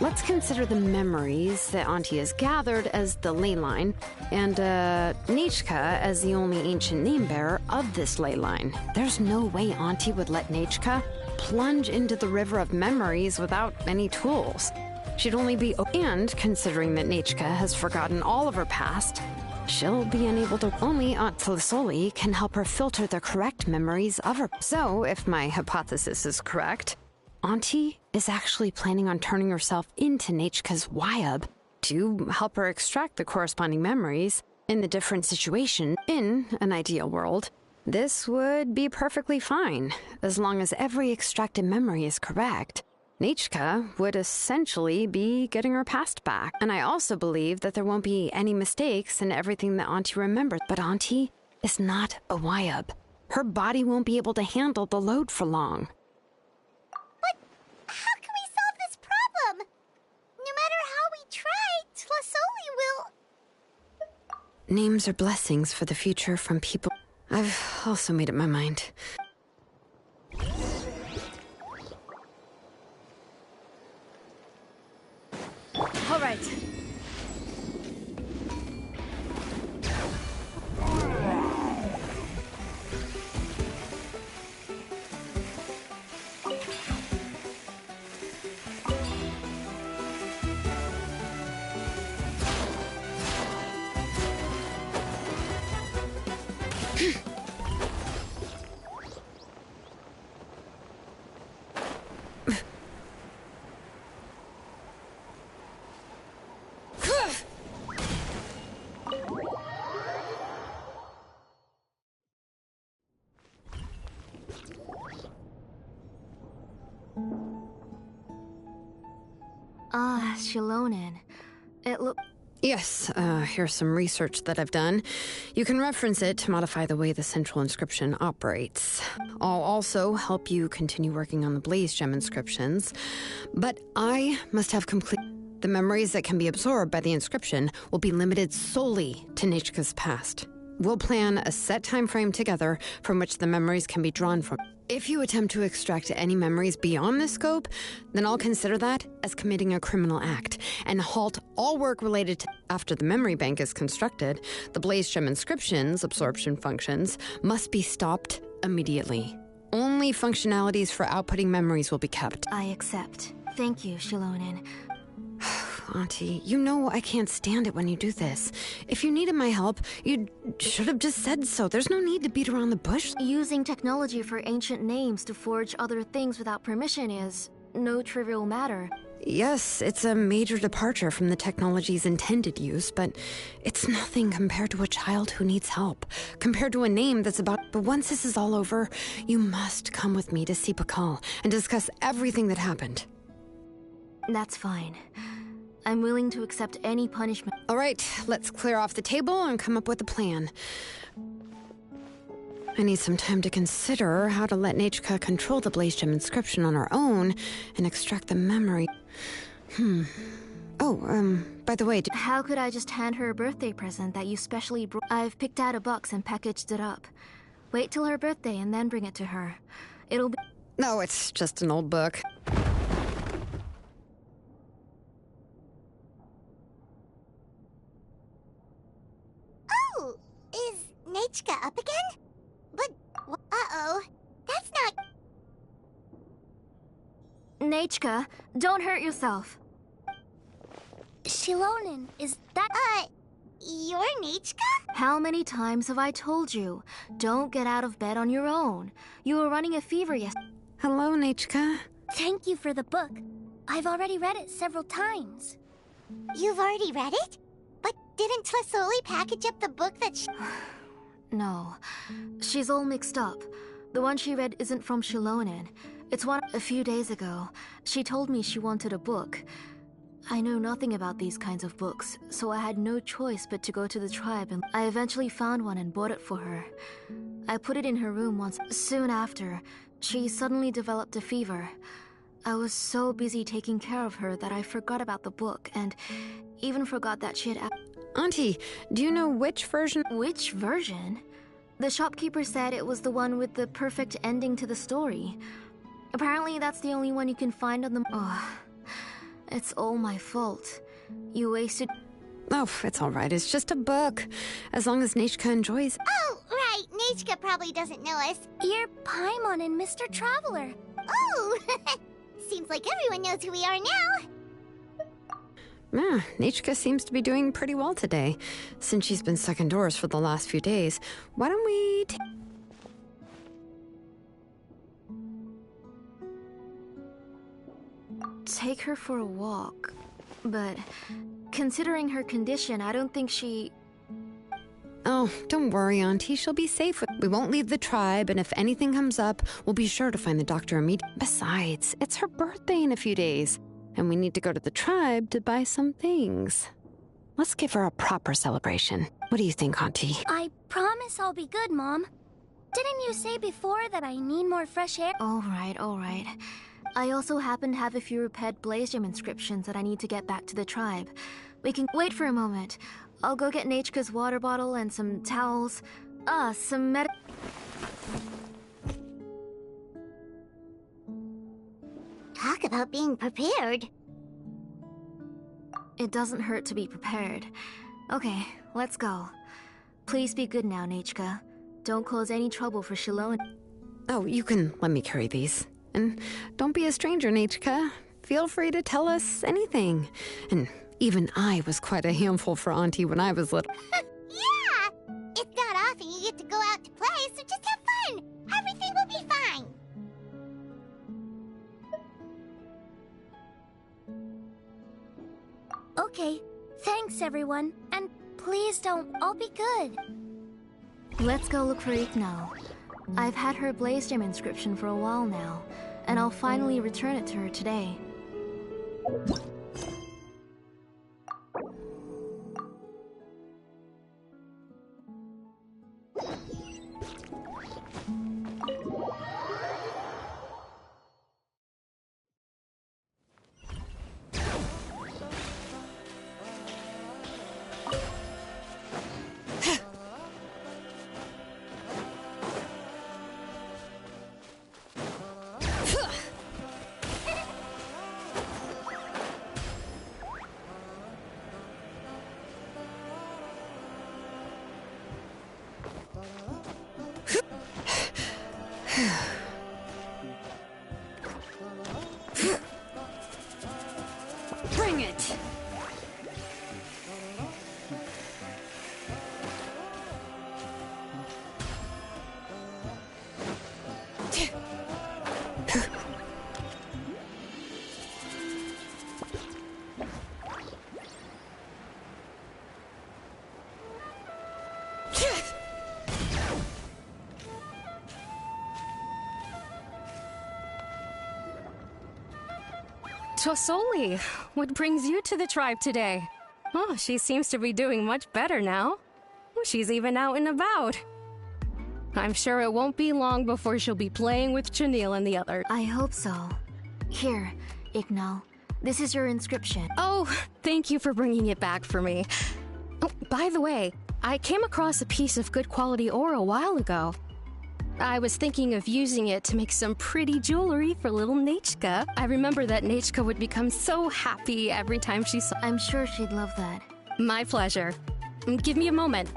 let's consider the memories that Auntie has gathered as the ley line, and Nechka as the only ancient name bearer of this ley line. There's no way Auntie would let Nechka plunge into the river of memories without any tools. She'd only be... And considering that Nechka has forgotten all of her past, she'll be unable to... Only Aunt Tlasoli can help her filter the correct memories of her... So, if my hypothesis is correct, Auntie is actually planning on turning herself into Nechka's Wyab to help her extract the corresponding memories in the different situation. In an ideal world, this would be perfectly fine, as long as every extracted memory is correct. Nechka would essentially be getting her past back. And I also believe that there won't be any mistakes in everything that Auntie remembers. But Auntie is not a Wyab. Her body won't be able to handle the load for long. But how can we solve this problem? No matter how we try, Tlasoli will... Names are blessings for the future from people. I've also made up my mind. Ah, Xilonen. It look. Yes, here's some research that I've done. You can reference it to modify the way the central inscription operates. I'll also help you continue working on the Blaze Gem inscriptions, but I must have complete... The memories that can be absorbed by the inscription will be limited solely to Nichka's past. We'll plan a set time frame together from which the memories can be drawn from. If you attempt to extract any memories beyond this scope, then I'll consider that as committing a criminal act and halt all work related to... After the memory bank is constructed, the Blaze Gem inscriptions, absorption functions, must be stopped immediately. Only functionalities for outputting memories will be kept. I accept. Thank you, Xilonen. Auntie, you know I can't stand it when you do this. If you needed my help, you should have just said so. There's no need to beat around the bush. Using technology for ancient names to forge other things without permission is no trivial matter. Yes, it's a major departure from the technology's intended use, but it's nothing compared to a child who needs help. Compared to a name that's about... But once this is all over, you must come with me to see Pakal and discuss everything that happened. That's fine. I'm willing to accept any punishment. All right, let's clear off the table and come up with a plan. I need some time to consider how to let Nichka control the Blaze Gem inscription on her own and extract the memory. By the way... How could I just hand her a birthday present that you specially brought? I've picked out a box and packaged it up. Wait till her birthday and then bring it to her. It'll be... No, it's just an old book. Oh, is Nichka up again? But, uh-oh, that's not... Nichka, don't hurt yourself. Xilonen, is that... you're Nichka? How many times have I told you? Don't get out of bed on your own. You were running a fever yesterday. Hello, Nichka. Thank you for the book. I've already read it several times. You've already read it? But didn't Tlesoli package up the book that No. She's all mixed up. The one she read isn't from Xilonen. It's one a few days ago. She told me she wanted a book. I know nothing about these kinds of books, so I had no choice but to go to the tribe, and I eventually found one and bought it for her. I put it in her room once. Soon after, she suddenly developed a fever. I was so busy taking care of her that I forgot about the book, and even forgot that she had... Auntie, do you know which version... Which version? The shopkeeper said it was the one with the perfect ending to the story. Apparently that's the only one you can find on the... Oh, it's all my fault. You wasted... Oh, it's all right. It's just a book. As long as Nichka enjoys... Oh, right. Nichka probably doesn't know us. You're Paimon and Mr. Traveler. Oh! Seems like everyone knows who we are now. Nichka seems to be doing pretty well today. Since she's been stuck indoors for the last few days, why don't we... Take her for a walk. But considering her condition, I don't think she... Oh, don't worry, Auntie. She'll be safe. We won't leave the tribe, and if anything comes up, we'll be sure to find the doctor immediately. Besides, it's her birthday in a few days, and we need to go to the tribe to buy some things. Let's give her a proper celebration. What do you think, Auntie? I promise I'll be good, Mom. Didn't you say before that I need more fresh air? All right. I also happen to have a few repaired Blaze Gem inscriptions that I need to get back to the tribe. We can... Wait for a moment. I'll go get Nichka's water bottle and some towels. Some Talk about being prepared. It doesn't hurt to be prepared. Okay, let's go. Please be good now, Nichka. Don't cause any trouble for Xilonen. Oh, you can let me carry these. And don't be a stranger, Nichka. Feel free to tell us anything. And even I was quite a handful for Auntie when I was little. Yeah! It's not often you get to go out to play. Okay, thanks everyone, and please don't, I'll be good. Let's go look for Iknal. I've had her Blaze Gem inscription for a while now, and I'll finally return it to her today. Bring it! Tosoli, what brings you to the tribe today? Oh, she seems to be doing much better now. She's even out and about. I'm sure it won't be long before she'll be playing with Janelle and the others. I hope so. Here, Iknal. This is your inscription. Oh, thank you for bringing it back for me. Oh, by the way, I came across a piece of good quality ore a while ago. I was thinking of using it to make some pretty jewelry for little Nechka. I remember that Nechka would become so happy every time she saw. I'm sure she'd love that. My pleasure. Give me a moment.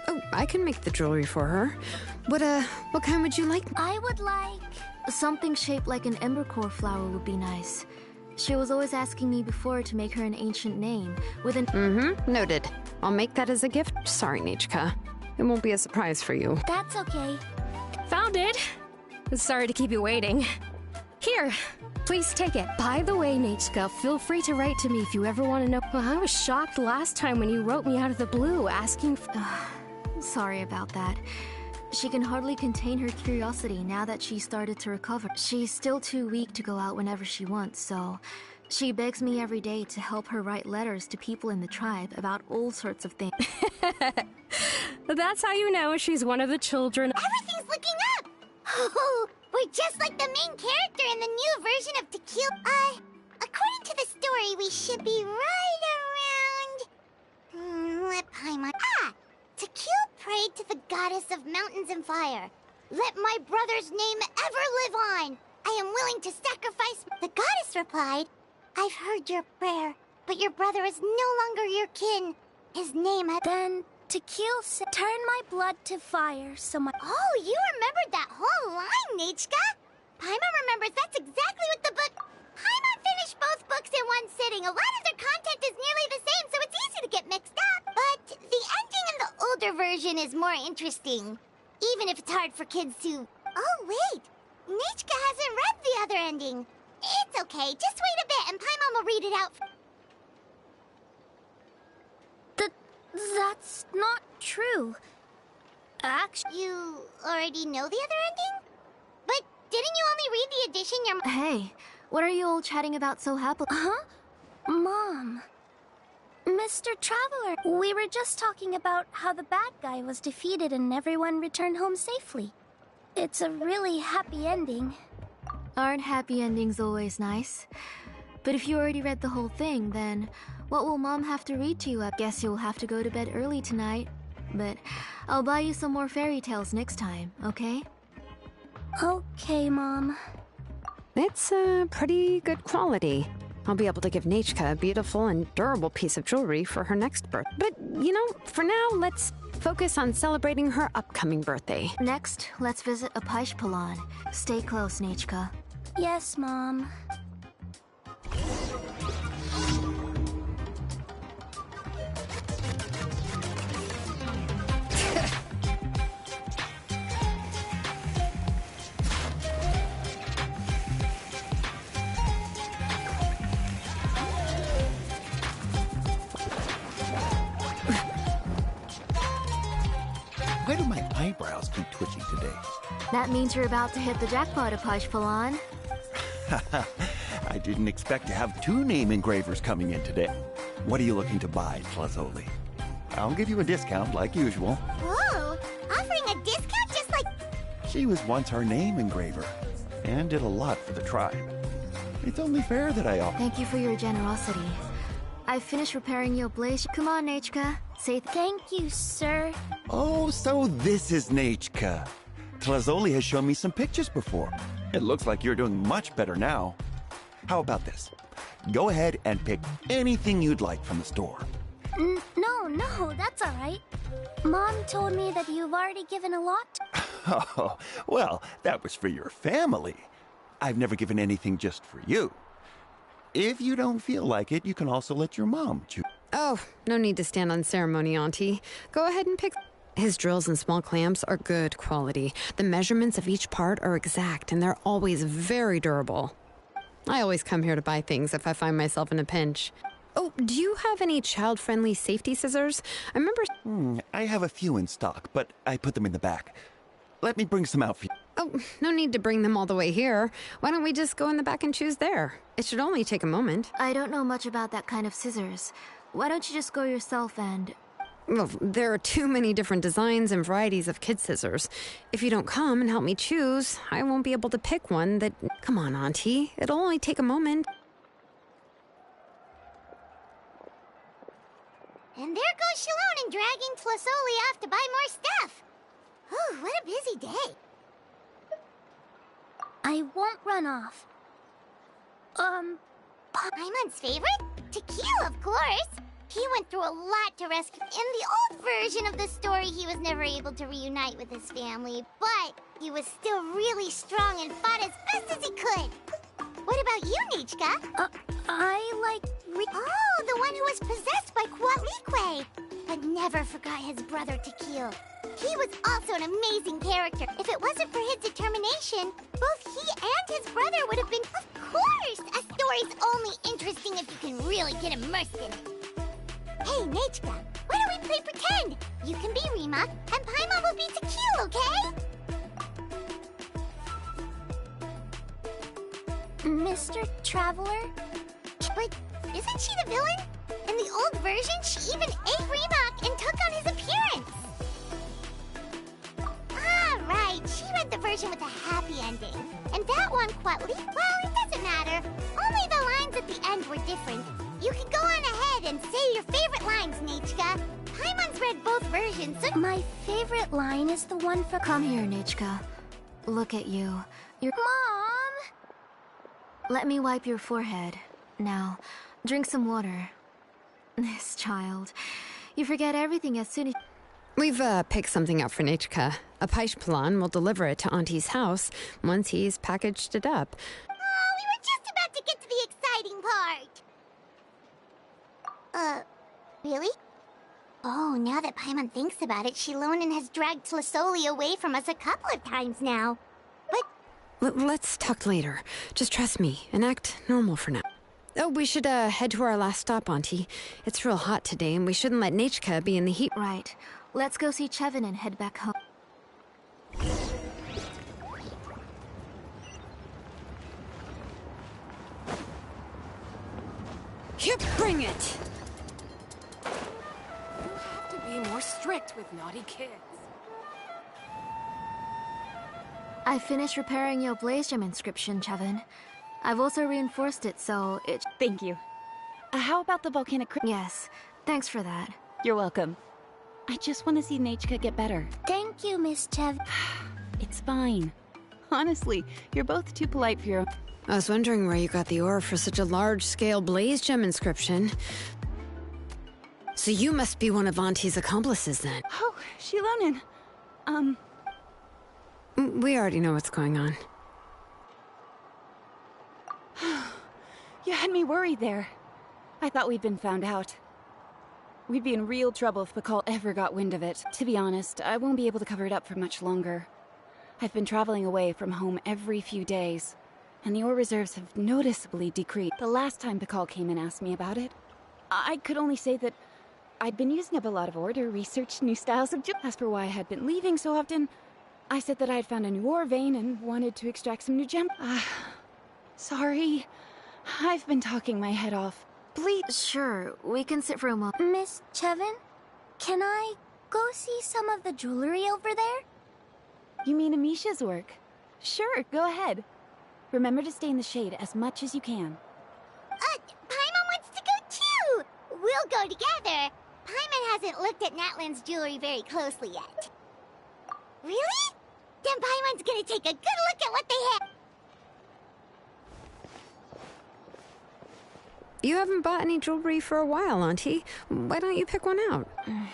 Oh, I can make the jewelry for her. What kind would you like? I would like... Something shaped like an embercore flower would be nice. She was always asking me before to make her an ancient name with an... Noted. I'll make that as a gift. Sorry, Nechka. It won't be a surprise for you. That's okay. Found it! Sorry to keep you waiting. Here, please take it. By the way, Nechka, feel free to write to me if you ever want to know. Well, I was shocked last time when you wrote me out of the blue asking Sorry about that. She can hardly contain her curiosity now that she's started to recover. She's still too weak to go out whenever she wants, so she begs me every day to help her write letters to people in the tribe about all sorts of things. That's how you know she's one of the children. Everything's looking up! Oh, we're just like the main character in the new version of Tequila. According to the story, we should be right around... let Paimon... Tequila prayed to the goddess of mountains and fire. Let my brother's name ever live on! I am willing to sacrifice... The goddess replied, I've heard your prayer, but your brother is no longer your kin. His name had... Then Tequila said, turn my blood to fire so my... Oh, you remembered that whole line, Nechka! Paimon remembers that's exactly what the book... Paimon finished both books in one sitting. A lot of their content is nearly the same, so it's easy to get mixed up. But the ending in the older version is more interesting. Even if it's hard for kids to... Oh, wait! Nechka hasn't read the other ending. It's okay, just wait a bit and Paimon will read it out. That's not true. Actually... You already know the other ending? But didn't you only read the edition your... Hey, what are you all chatting about so happily? Huh? Mom. Mr. Traveler, we were just talking about how the bad guy was defeated and everyone returned home safely. It's a really happy ending. Aren't happy endings always nice? But if you already read the whole thing, then what will Mom have to read to you? I guess you'll have to go to bed early tonight. But I'll buy you some more fairy tales next time, okay? Okay, Mom. It's pretty good quality. I'll be able to give Nechka a beautiful and durable piece of jewelry for her next birth. But, you know, for now, let's focus on celebrating her upcoming birthday. Next, let's visit Apaish. Stay close, Nechka. Yes, Mom. Why do my eyebrows keep twitching today? That means you're about to hit the jackpot, Apache Falon. I didn't expect to have 2 name engravers coming in today. What are you looking to buy, Tlazoli? I'll give you a discount like usual. Whoa! Offering a discount just like... She was once our name engraver and did a lot for the tribe. It's only fair that I offer. Thank you for your generosity. I finished repairing your blaze. Come on, Nachka. Say Thank you, sir. Oh, so this is Nachka. Tlazoli has shown me some pictures before. It looks like you're doing much better now. How about this? Go ahead and pick anything you'd like from the store. No, that's all right. Mom told me that you've already given a lot. Oh, well, that was for your family. I've never given anything just for you. If you don't feel like it, you can also let your mom choose. Oh, no need to stand on ceremony, Auntie. Go ahead and pick. His drills and small clamps are good quality. The measurements of each part are exact, and they're always very durable. I always come here to buy things if I find myself in a pinch. Oh, do you have any child-friendly safety scissors? I remember... I have a few in stock, but I put them in the back. Let me bring some out for you. Oh, no need to bring them all the way here. Why don't we just go in the back and choose there? It should only take a moment. I don't know much about that kind of scissors. Why don't you just go yourself and... Well, there are too many different designs and varieties of kid scissors. If you don't come and help me choose, I won't be able to pick one that... Come on, Auntie. It'll only take a moment. And there goes Xilonen dragging Tlazoli off to buy more stuff. Whew, what a busy day. I won't run off. Paimon's favorite? Tequila, of course. He went through a lot to rescue. In the old version of the story, he was never able to reunite with his family, but he was still really strong and fought as best as he could. What about you, Nichka? I like... Oh, the one who was possessed by Quatlique, but never forgot his brother Tequila. He was also an amazing character. If it wasn't for his determination, both he and his brother would have been... Of course! A story's only interesting if you can really get immersed in it. Hey, Nachka, why don't we play pretend? You can be Rima, and Paimon will be Tequila, okay? Mr. Traveler? But isn't she the villain? In the old version, she even ate Remak and took on his appearance. Ah, right. She read the version with a happy ending. And that one, Quatli, well, it doesn't matter. Only the lines at the end were different. You can go on ahead and say your favorite lines, Nachka. Paimon's read both versions, so... My favorite line is the one for... Come here, Nachka. Look at you. You're... Mom! Let me wipe your forehead. Now, drink some water. This child. You forget everything as soon as... We've picked something up for Nachka. Apache Plan will deliver it to Auntie's house once he's packaged it up. Oh, we were just about to get to the exciting part. Really? Oh, now that Paimon thinks about it, Xilonen has dragged Tlazoli away from us a couple of times now. But... Let's talk later. Just trust me and act normal for now. Oh, we should head to our last stop, Auntie. It's real hot today, and we shouldn't let Nachka be in the heat. Right. Let's go see Chevin and head back home. Here, bring it! You have to be more strict with naughty kids. I finished repairing your blaze gem inscription, Chevin. I've also reinforced it, so it... Thank you. How about the volcanic... Yes, thanks for that. You're welcome. I just want to see Nachka get better. Thank you, Miss Chev. It's fine. Honestly, you're both too polite for your own... I was wondering where you got the ore for such a large-scale blaze gem inscription. So you must be one of Auntie's accomplices, then. Oh, Xilonen. We already know what's going on. You had me worried there. I thought we'd been found out. We'd be in real trouble if Pakal ever got wind of it. To be honest, I won't be able to cover it up for much longer. I've been traveling away from home every few days, and the ore reserves have noticeably decreased. The last time Pakal came and asked me about it, I could only say that I'd been using up a lot of ore to research new styles of jewelry. As for why I had been leaving so often, I said that I had found a new ore vein and wanted to extract some new gems. Sorry. I've been talking my head off. Please. Sure, we can sit for a moment. Miss Chevin, can I go see some of the jewelry over there? You mean Amisha's work? Sure, go ahead. Remember to stay in the shade as much as you can. Paimon wants to go too! We'll go together. Paimon hasn't looked at Natlan's jewelry very closely yet. Really? Then Paimon's gonna take a good look at what they have. You haven't bought any jewelry for a while, Auntie. Why don't you pick one out? Come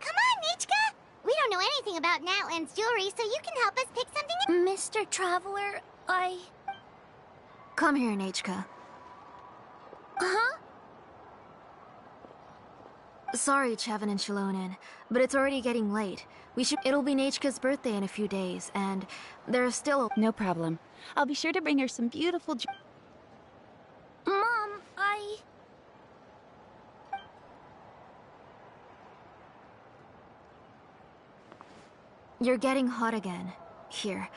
on, Nichka! We don't know anything about Natlan's jewelry, so you can help us pick something. Mr. Traveler, Come here, Nechka. Huh? Sorry, Chevin and Xilonen, but it's already getting late. It'll be Nechka's birthday in a few days, and there's still No problem. I'll be sure to bring her some beautiful Mom, You're getting hot again. Here,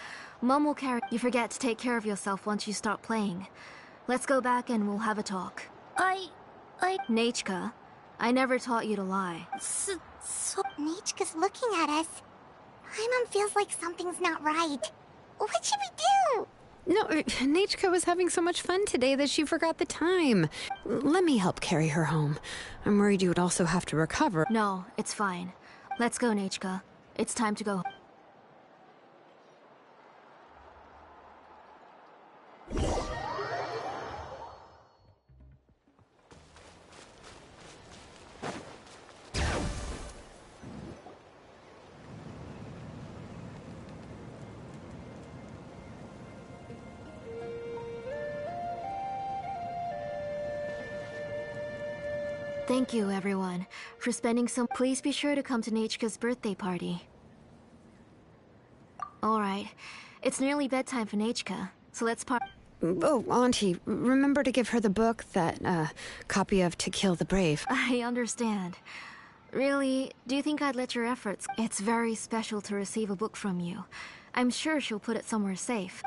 Mom will carry. You forget to take care of yourself once you start playing. Let's go back and we'll have a talk. Nechka, I never taught you to lie. Nichka's looking at us. Paimon feels like something's not right. What should we do? No, Nechka was having so much fun today that she forgot the time. Let me help carry her home. I'm worried you would also have to recover. No, it's fine. Let's go, Nechka. It's time to go. Thank you, everyone, for spending some. Please be sure to come to Nechka's birthday party. Alright, it's nearly bedtime for Nechka, so let's Oh, Auntie, remember to give her the book, that copy of To Kill the Brave. I understand. Really, do you think I'd let your efforts? It's very special to receive a book from you. I'm sure she'll put it somewhere safe.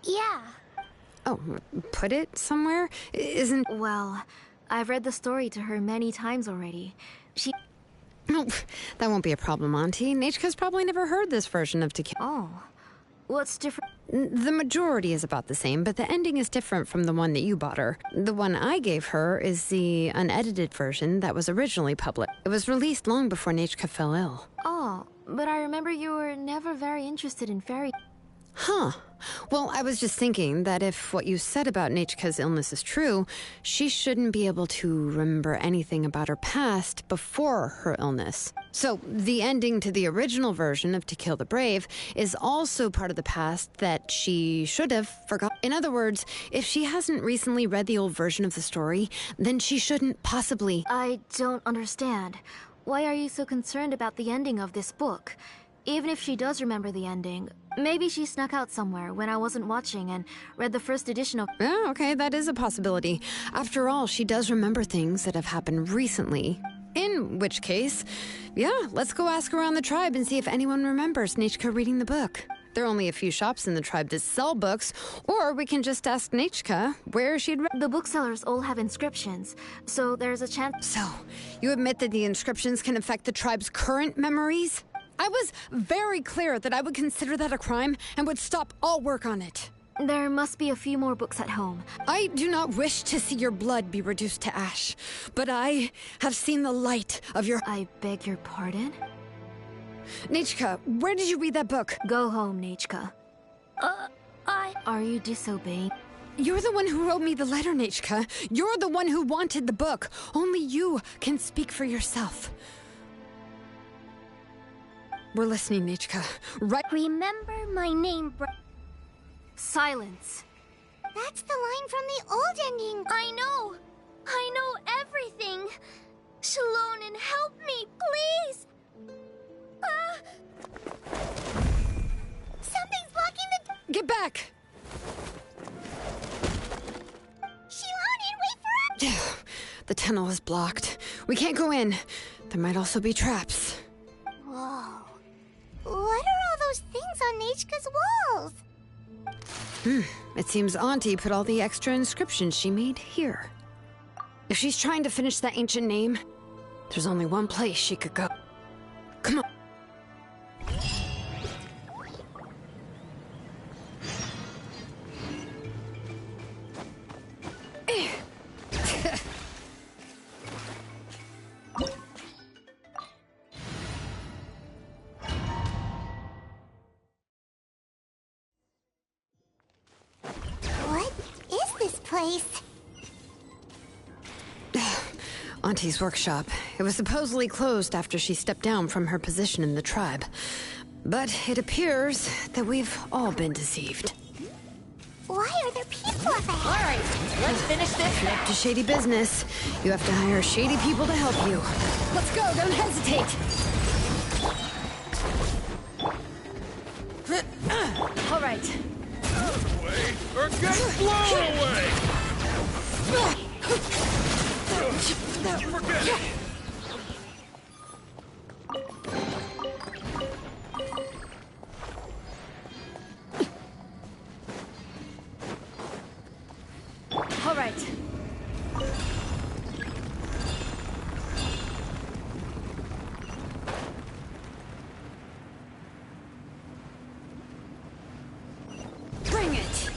yeah. Oh, put it somewhere? Isn't... Well, I've read the story to her many times already. No, that won't be a problem, Auntie. Nechka's probably never heard this version of To Kill. Oh. What's different? The majority is about the same, but the ending is different from the one that you bought her. The one I gave her is the unedited version that was originally published. It was released long before Nechka fell ill. Oh, but I remember you were never very interested in fairy... Huh. Well, I was just thinking that if what you said about Nechka's illness is true, she shouldn't be able to remember anything about her past before her illness. So, the ending to the original version of To Kill the Brave is also part of the past that she should have forgotten. In other words, if she hasn't recently read the old version of the story, then she shouldn't possibly... I don't understand. Why are you so concerned about the ending of this book? Even if she does remember the ending, maybe she snuck out somewhere when I wasn't watching and read the first edition of... Yeah, okay, that is a possibility. After all, she does remember things that have happened recently. In which case, yeah, let's go ask around the tribe and see if anyone remembers Nechka reading the book. There are only a few shops in the tribe that sell books, or we can just ask Nechka where she'd read... The booksellers all have inscriptions, so there's a chance... So, you admit that the inscriptions can affect the tribe's current memories? I was very clear that I would consider that a crime and would stop all work on it. There must be a few more books at home. I do not wish to see your blood be reduced to ash, but I have seen the light of your... I beg your pardon? Nechka, where did you read that book? Go home, Nechka. Are you disobeying? You're the one who wrote me the letter, Nechka. You're the one who wanted the book. Only you can speak for yourself. We're listening, Nechka. Right? Remember my name, Silence. That's the line from the old ending. I know everything. Xilonen, help me, please. Something's blocking the... Get back! The tunnel is blocked. We can't go in. There might also be traps. Whoa. What are all those things on Nechka's walls? It seems Auntie put all the extra inscriptions she made here. If she's trying to finish that ancient name, there's only one place she could go. Come on. What is this place? Auntie's workshop. It was supposedly closed after she stepped down from her position in the tribe. But it appears that we've all been deceived. Why are there people up ahead? All right, let's finish this. If you're up to shady business, you have to hire shady people to help you. Let's go, don't hesitate! All right. Away or get blown away! Forget it! All right. Bring it!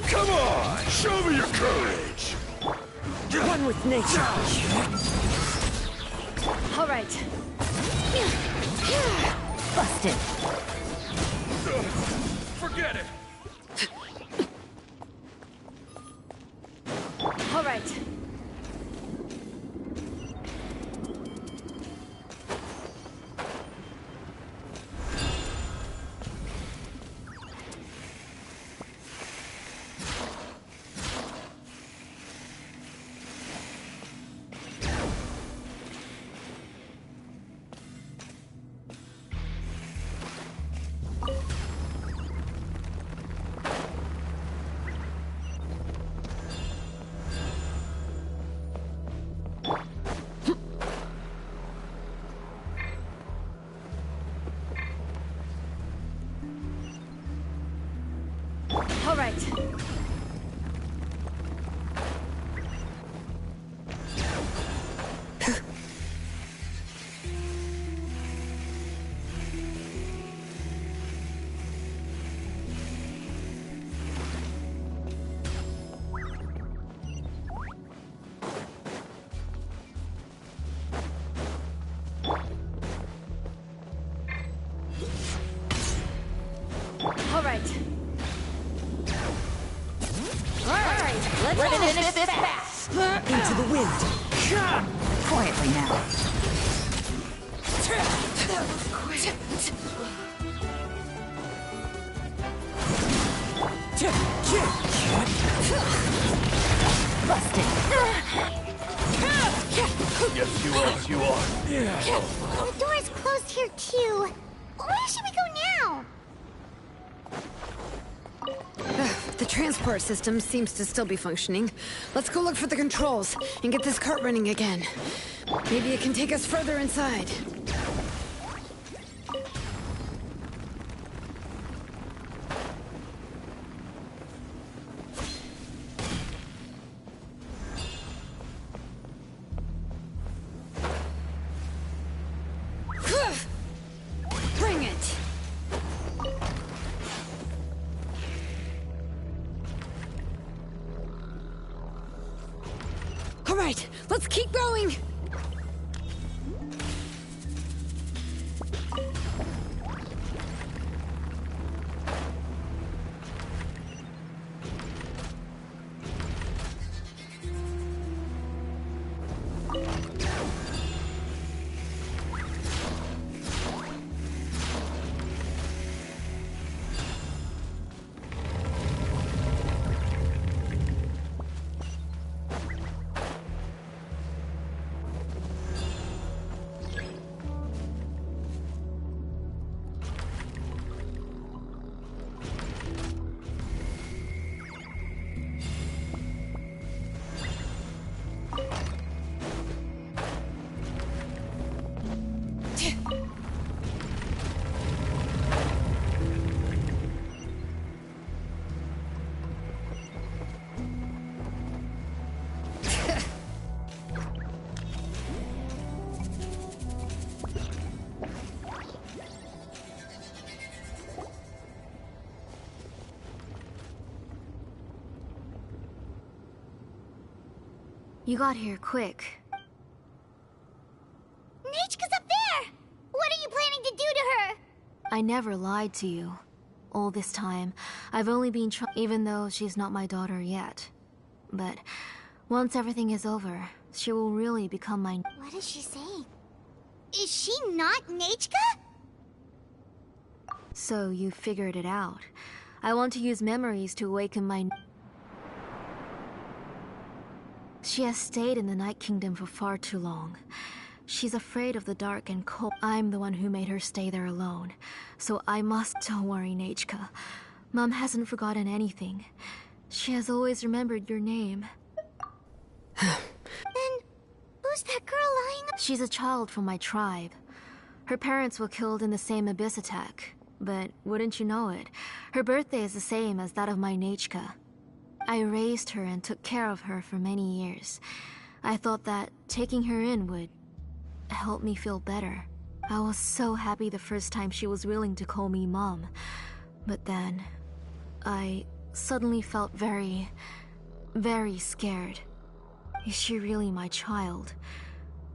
Come on! Show me your courage! One with nature. All right. Busted. Forget it! All right. All right. All right. Let's finish this fast. Into the wind. Quietly now. Busted. Yes, you are. Yeah. The door's closed here, too. Where should we go now? The transport system seems to still be functioning. Let's go look for the controls and get this cart running again. Maybe it can take us further inside. Let's keep going! You got here quick. Nechka's up there! What are you planning to do to her? I never lied to you. All this time, I've only been even though she's not my daughter yet. But once everything is over, she will really become my... What is she saying? Is she not Nechka? So you figured it out. I want to use memories to awaken my... She has stayed in the Night Kingdom for far too long. She's afraid of the dark and cold. I'm the one who made her stay there alone. So I must... Don't worry, Nechka. Mom hasn't forgotten anything. She has always remembered your name. Then, who's that girl lying? She's a child from my tribe. Her parents were killed in the same abyss attack. But wouldn't you know it, her birthday is the same as that of my Nechka. I raised her and took care of her for many years. I thought that taking her in would help me feel better. I was so happy the first time she was willing to call me Mom. But then, I suddenly felt very, very scared. Is she really my child?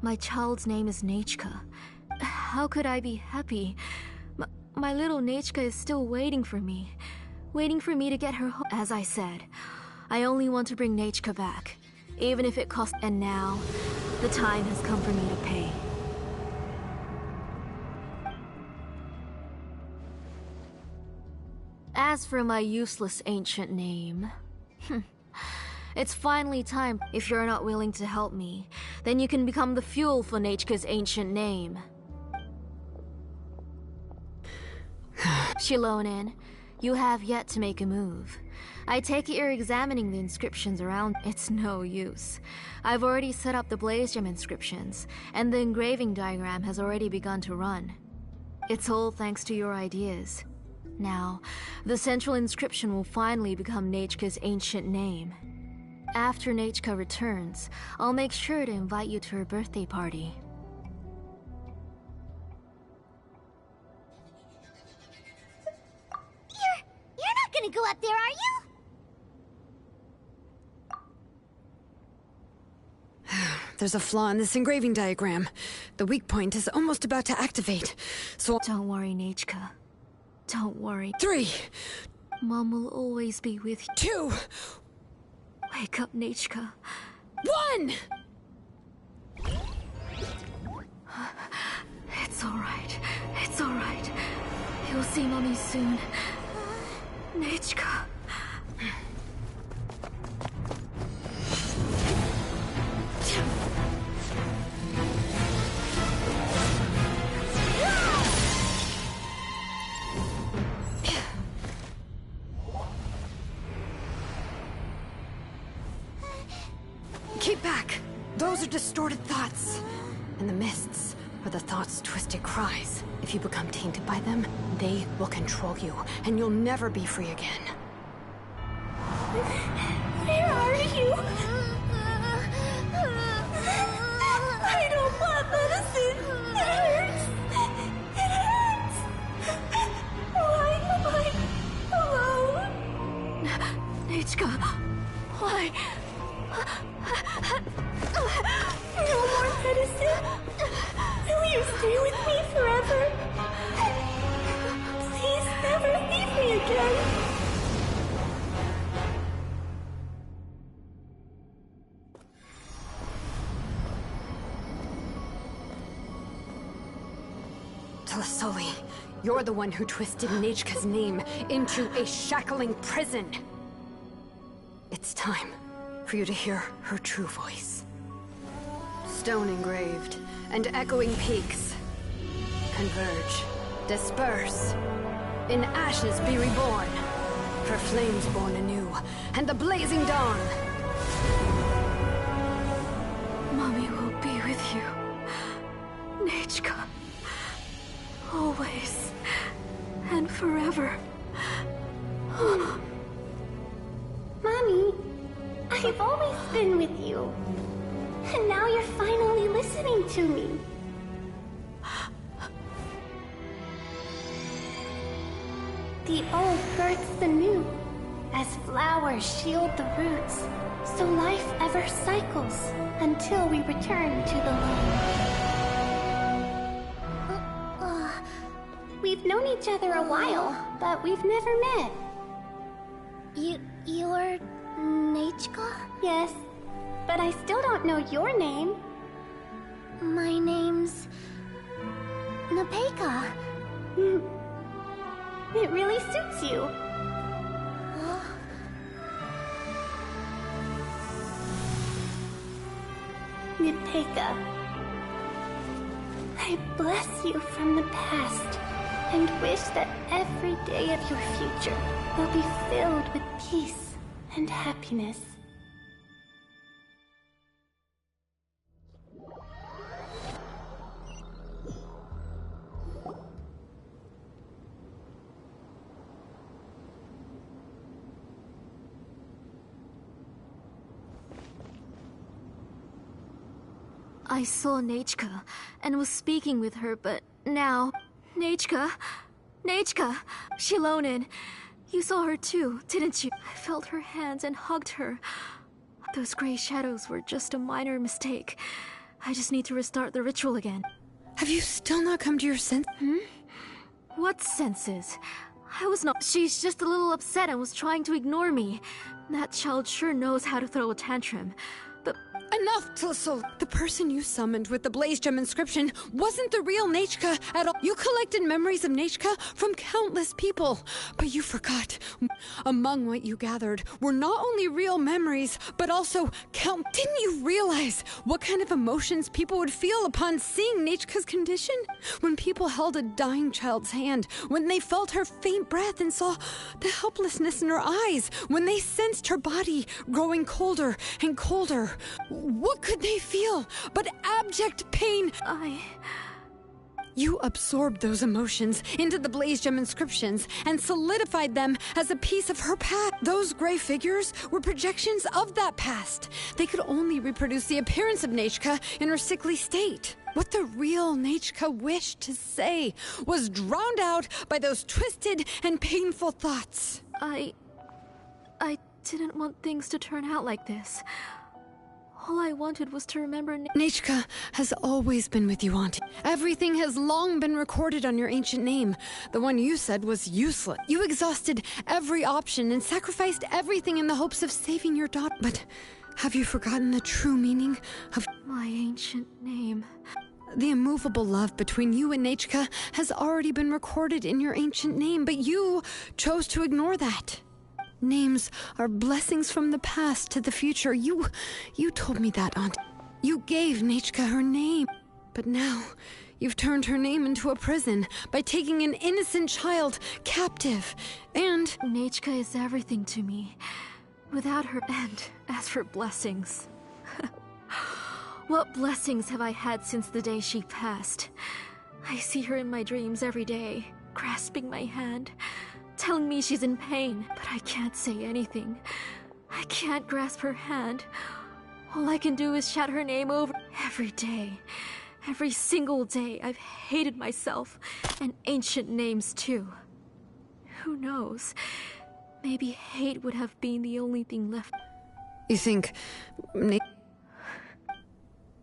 My child's name is Nechka. How could I be happy? My little Nechka is still waiting for me to get her home. As I said, I only want to bring Nechka back, even if it costs. And now, the time has come for me to pay. As for my useless ancient name, it's finally time. If you're not willing to help me, then you can become the fuel for Nechka's ancient name. Xilonen, you have yet to make a move. I take it you're examining the inscriptions around. It's no use. I've already set up the blaze gem inscriptions, and the engraving diagram has already begun to run. It's all thanks to your ideas. Now, the central inscription will finally become Nechka's ancient name. After Nechka returns, I'll make sure to invite you to her birthday party. You're not gonna go up there, are you? There's a flaw in this engraving diagram. The weak point is almost about to activate, so... Don't worry, Nechka. Don't worry. 3! Mom will always be with you. 2! Wake up, Nechka. 1! It's alright. It's alright. You'll see Mommy soon. Nechka. Keep back! Those are distorted thoughts. And the mists are the thoughts' twisted cries. If you become tainted by them, they will control you, and you'll never be free again. Where are you? I don't want medicine. It hurts. It hurts. Why am I alone? Nechka, why? Stay with me forever. Please never leave me again. Tlasoli, you're the one who twisted Nechka's name into a shackling prison. It's time for you to hear her true voice. Stone engraved and echoing peaks converge, disperse, in ashes be reborn, for flames born anew, and the blazing dawn. Mommy will be with you. Nechka. Always. And forever. Mommy, I've always been with you. And now you're finally listening to me. The old births the new, as flowers shield the roots, so life ever cycles until we return to the loam. We've known each other a while, but we've never met. You're Nechka? Yes, but I still don't know your name. My name's Nepeka. It really suits you. Nepeka, I bless you from the past and wish that every day of your future will be filled with peace and happiness. I saw Nechka and was speaking with her, but now... Nechka! Xilonen! You saw her too, didn't you? I felt her hands and hugged her. Those gray shadows were just a minor mistake. I just need to restart the ritual again. Have you still not come to your senses? What senses? I was not... She's just a little upset and was trying to ignore me. That child sure knows how to throw a tantrum. But... Enough, Tlasol! The person you summoned with the Blaze Gem inscription wasn't the real Nechka at all. You collected memories of Nechka from countless people, but you forgot. Among what you gathered were not only real memories, but also Didn't you realize what kind of emotions people would feel upon seeing Nechka's condition? When people held a dying child's hand, when they felt her faint breath and saw the helplessness in her eyes, when they sensed her body growing colder and colder. What could they feel but abject pain? You absorbed those emotions into the Blaze Gem inscriptions and solidified them as a piece of her past. Those gray figures were projections of that past. They could only reproduce the appearance of Nechka in her sickly state. What the real Nechka wished to say was drowned out by those twisted and painful thoughts. I didn't want things to turn out like this. All I wanted was to remember Nechka has always been with you, Auntie. Everything has long been recorded on your ancient name. The one you said was useless. You exhausted every option and sacrificed everything in the hopes of saving your daughter. But have you forgotten the true meaning of my ancient name? The immovable love between you and Nechka has already been recorded in your ancient name, but you chose to ignore that. Names are blessings from the past to the future. You told me that, Aunt. You gave Nechka her name. But now, you've turned her name into a prison by taking an innocent child captive. And... Nechka is everything to me. Without her, and as for blessings... What blessings have I had since the day she passed? I see her in my dreams every day, grasping my hand, telling me she's in pain, but I can't say anything. I can't grasp her hand. All I can do is shout her name over every day. Every single day I've hated myself, and ancient names too. Who knows? Maybe hate would have been the only thing left. You think...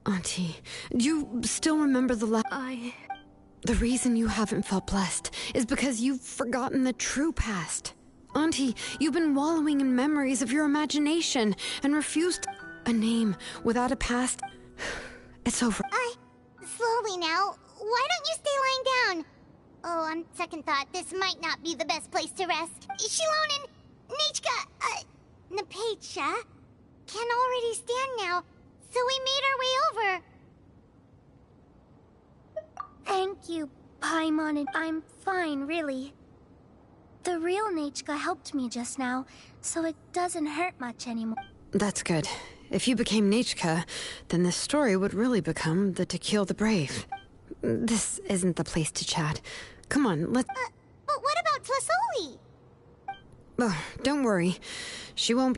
Auntie, do you still remember the last... The reason you haven't felt blessed is because you've forgotten the true past. Auntie, you've been wallowing in memories of your imagination and refused a name without a past. It's over. Slowly now. Why don't you stay lying down? Oh, on second thought, this might not be the best place to rest. Xilonen, Nechka, Napecha can already stand now, so we made our way over. Thank you, Paimon, and I'm fine, really. The real Nechka helped me just now, so it doesn't hurt much anymore. That's good. If you became Nechka, then this story would really become the To Kill the Brave. This isn't the place to chat. Come on, let's... But what about Tlasoli? Oh, don't worry. She won't...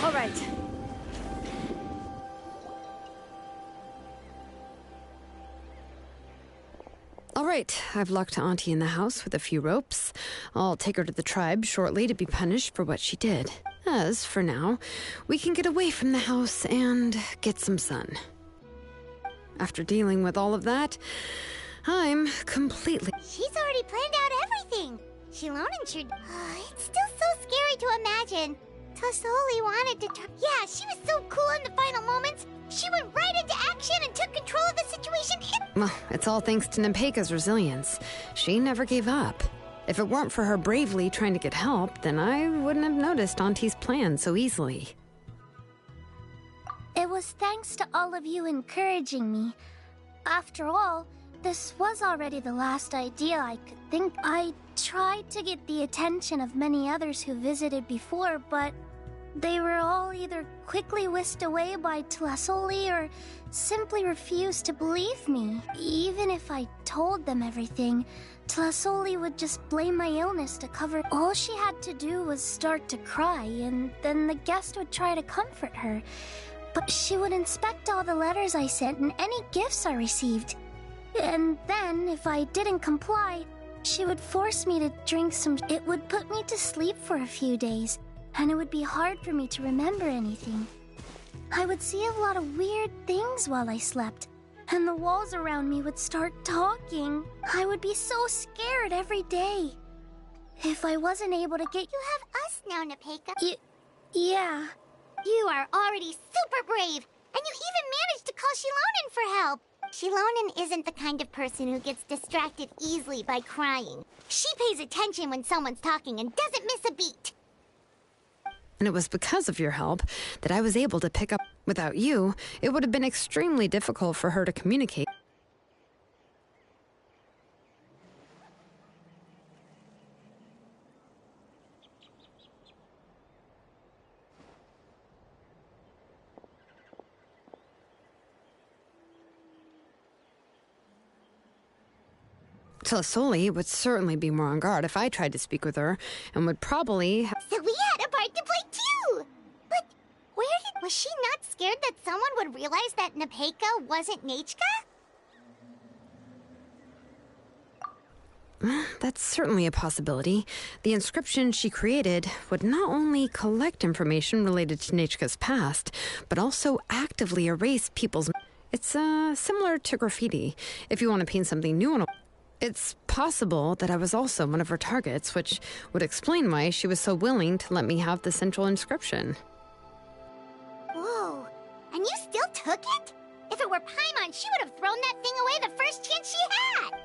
All right. All right, I've locked Auntie in the house with a few ropes. I'll take her to the tribe shortly to be punished for what she did. As for now, we can get away from the house and get some sun. After dealing with all of that, I'm completely... She's already planned out everything. Xilonen should... it's still so scary to imagine. Tlasoli wanted to yeah, she was so cool in the final moments. She went right into action and took control of the situation. Well, it's all thanks to Napeika's resilience. She never gave up. If it weren't for her bravely trying to get help, then I wouldn't have noticed Auntie's plan so easily. It was thanks to all of you encouraging me. After all, this was already the last idea I could think. I tried to get the attention of many others who visited before, but they were all either quickly whisked away by Tlasoli or simply refused to believe me. Even if I told them everything, Tlasoli would just blame my illness to cover. All she had to do was start to cry, and then the guest would try to comfort her. But she would inspect all the letters I sent and any gifts I received. And then, if I didn't comply, she would force me to drink some... It would put me to sleep for a few days, and it would be hard for me to remember anything. I would see a lot of weird things while I slept, and the walls around me would start talking. I would be so scared every day. If I wasn't able to get... You have us now, Napeika. Yeah. You are already super brave, and you even managed to call Xilonen for help. Xilonen isn't the kind of person who gets distracted easily by crying. She pays attention when someone's talking and doesn't miss a beat. And it was because of your help that I was able to pick up. Without you, it would have been extremely difficult for her to communicate. Tlasoli would certainly be more on guard if I tried to speak with her, and would probably... So we had a part to play too! But where did... Was she not scared that someone would realize that Napeika wasn't Nechka? That's certainly a possibility. The inscription she created would not only collect information related to Nechka's past, but also actively erase people's... It's similar to graffiti. If you want to paint something new on a... It's possible that I was also one of her targets, which would explain why she was so willing to let me have the central inscription. Whoa, and you still took it? If it were Paimon, she would have thrown that thing away the first chance she had!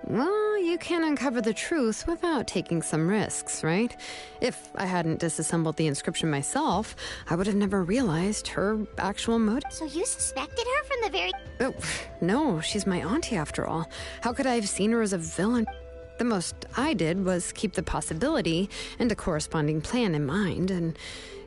Well, you can uncover the truth without taking some risks, right? If I hadn't disassembled the inscription myself, I would have never realized her actual motive. So you suspected her from the very... Oh, no, she's my auntie after all. How could I have seen her as a villain? The most I did was keep the possibility and a corresponding plan in mind, and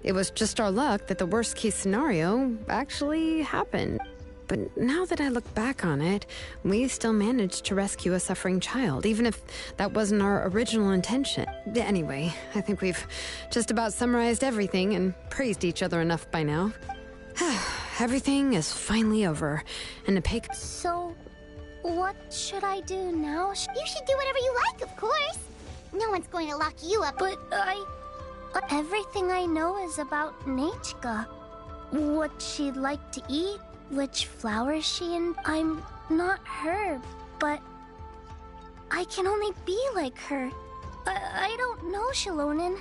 it was just our luck that the worst case scenario actually happened. But now that I look back on it, we still managed to rescue a suffering child, even if that wasn't our original intention. Anyway, I think we've just about summarized everything and praised each other enough by now. everything is finally over. And Nepeka... So, what should I do now? You should do whatever you like, of course. No one's going to lock you up. But everything I know is about Nechka. What she'd like to eat, which flowers I'm not her, but I can only be like her. I don't know, Xilonen.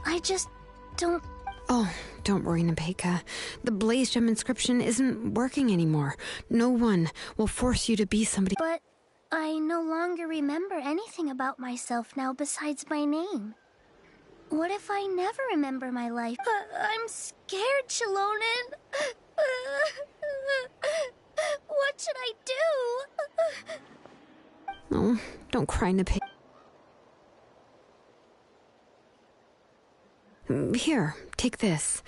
I just don't... Oh, don't worry, Nepeka. The Blaze Gem inscription isn't working anymore. No one will force you to be somebody... But I no longer remember anything about myself now besides my name. What if I never remember my life? I'm scared, Xilonen. What should I do? Oh, don't cry, Nepeka. Here, take this.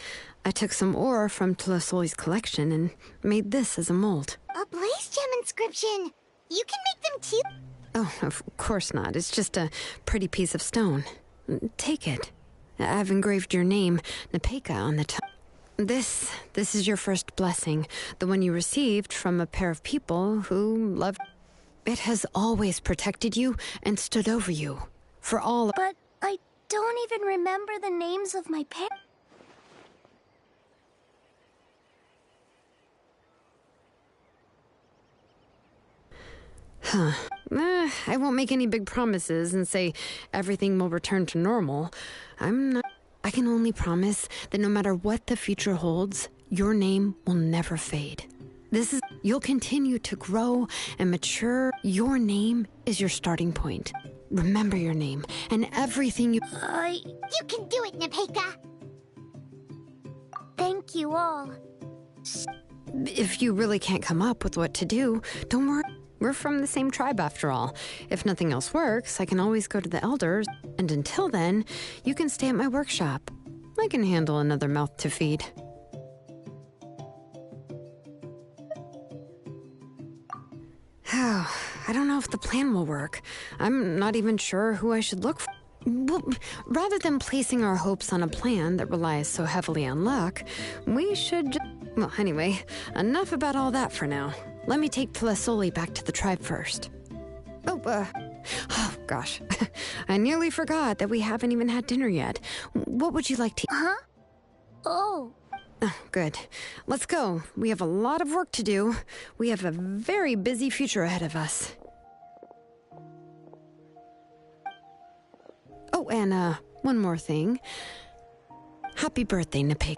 I took some ore from Tlasoli's collection and made this as a mold. A Blaze Gem inscription! You can make them too? Oh, of course not. It's just a pretty piece of stone. Take it. I've engraved your name, Nepeka, on the top. This is your first blessing, the one you received from a pair of people who loved... It has always protected you and stood over you. For all... But I don't even remember the names of my parents. Huh. I won't make any big promises and say everything will return to normal. I can only promise that no matter what the future holds, your name will never fade. You'll continue to grow and mature. Your name is your starting point. Remember your name and everything you... You can do it, Nepeka! Thank you all. If you really can't come up with what to do, don't worry. We're from the same tribe after all. If nothing else works, I can always go to the elders. And until then, you can stay at my workshop. I can handle another mouth to feed. I don't know if the plan will work. I'm not even sure who I should look for. Well, rather than placing our hopes on a plan that relies so heavily on luck, we should... Well, anyway, enough about all that for now. Let me take Tlasoli back to the tribe first. Oh, gosh. I nearly forgot that we haven't even had dinner yet. What would you like to... Huh? Oh, good. Let's go. We have a lot of work to do. We have a very busy future ahead of us. Oh, and, one more thing. Happy birthday, Nepeka.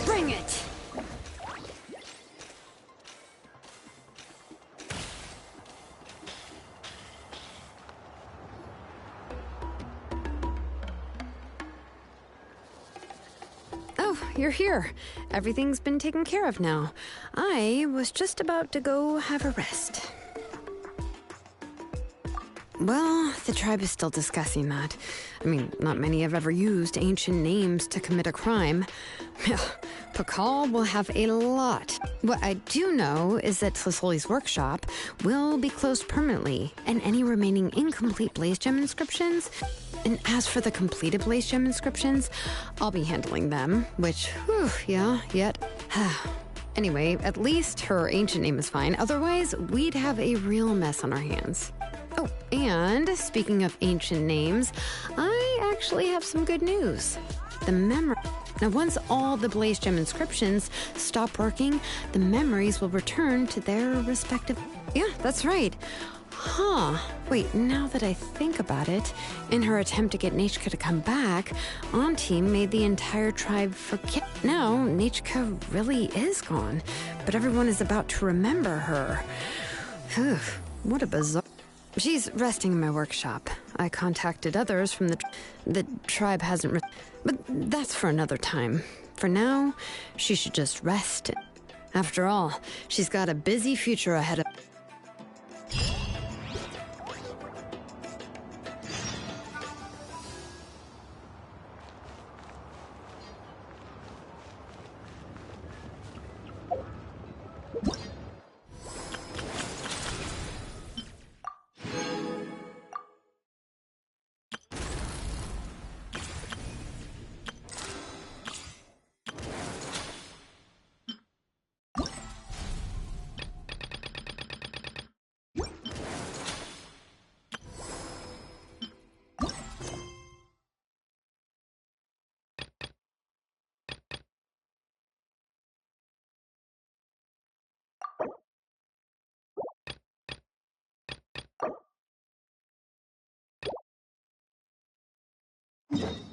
Bring it! Oh, you're here. Everything's been taken care of now. I was just about to go have a rest. Well, the tribe is still discussing that. I mean, not many have ever used ancient names to commit a crime. Pakal will have a lot. What I do know is that Tlasoli's workshop will be closed permanently, and any remaining incomplete Blaze Gem inscriptions... And as for the completed Blaze Gem inscriptions, I'll be handling them, which, whew, yeah, yet... Anyway, at least her ancient name is fine. Otherwise, we'd have a real mess on our hands. Oh, and speaking of ancient names, I actually have some good news. The memory... Now, once all the Blaze Gem inscriptions stop working, the memories will return to their respective... Yeah, that's right. Huh. Wait, now that I think about it, in her attempt to get Nechka to come back, Auntie made the entire tribe forget. Now, Nechka really is gone, but everyone is about to remember her. Phew, what a bizarre... She's resting in my workshop. I contacted others from the tribe hasn't... But that's for another time. For now, she should just rest. After all, she's got a busy future ahead of... Yeah.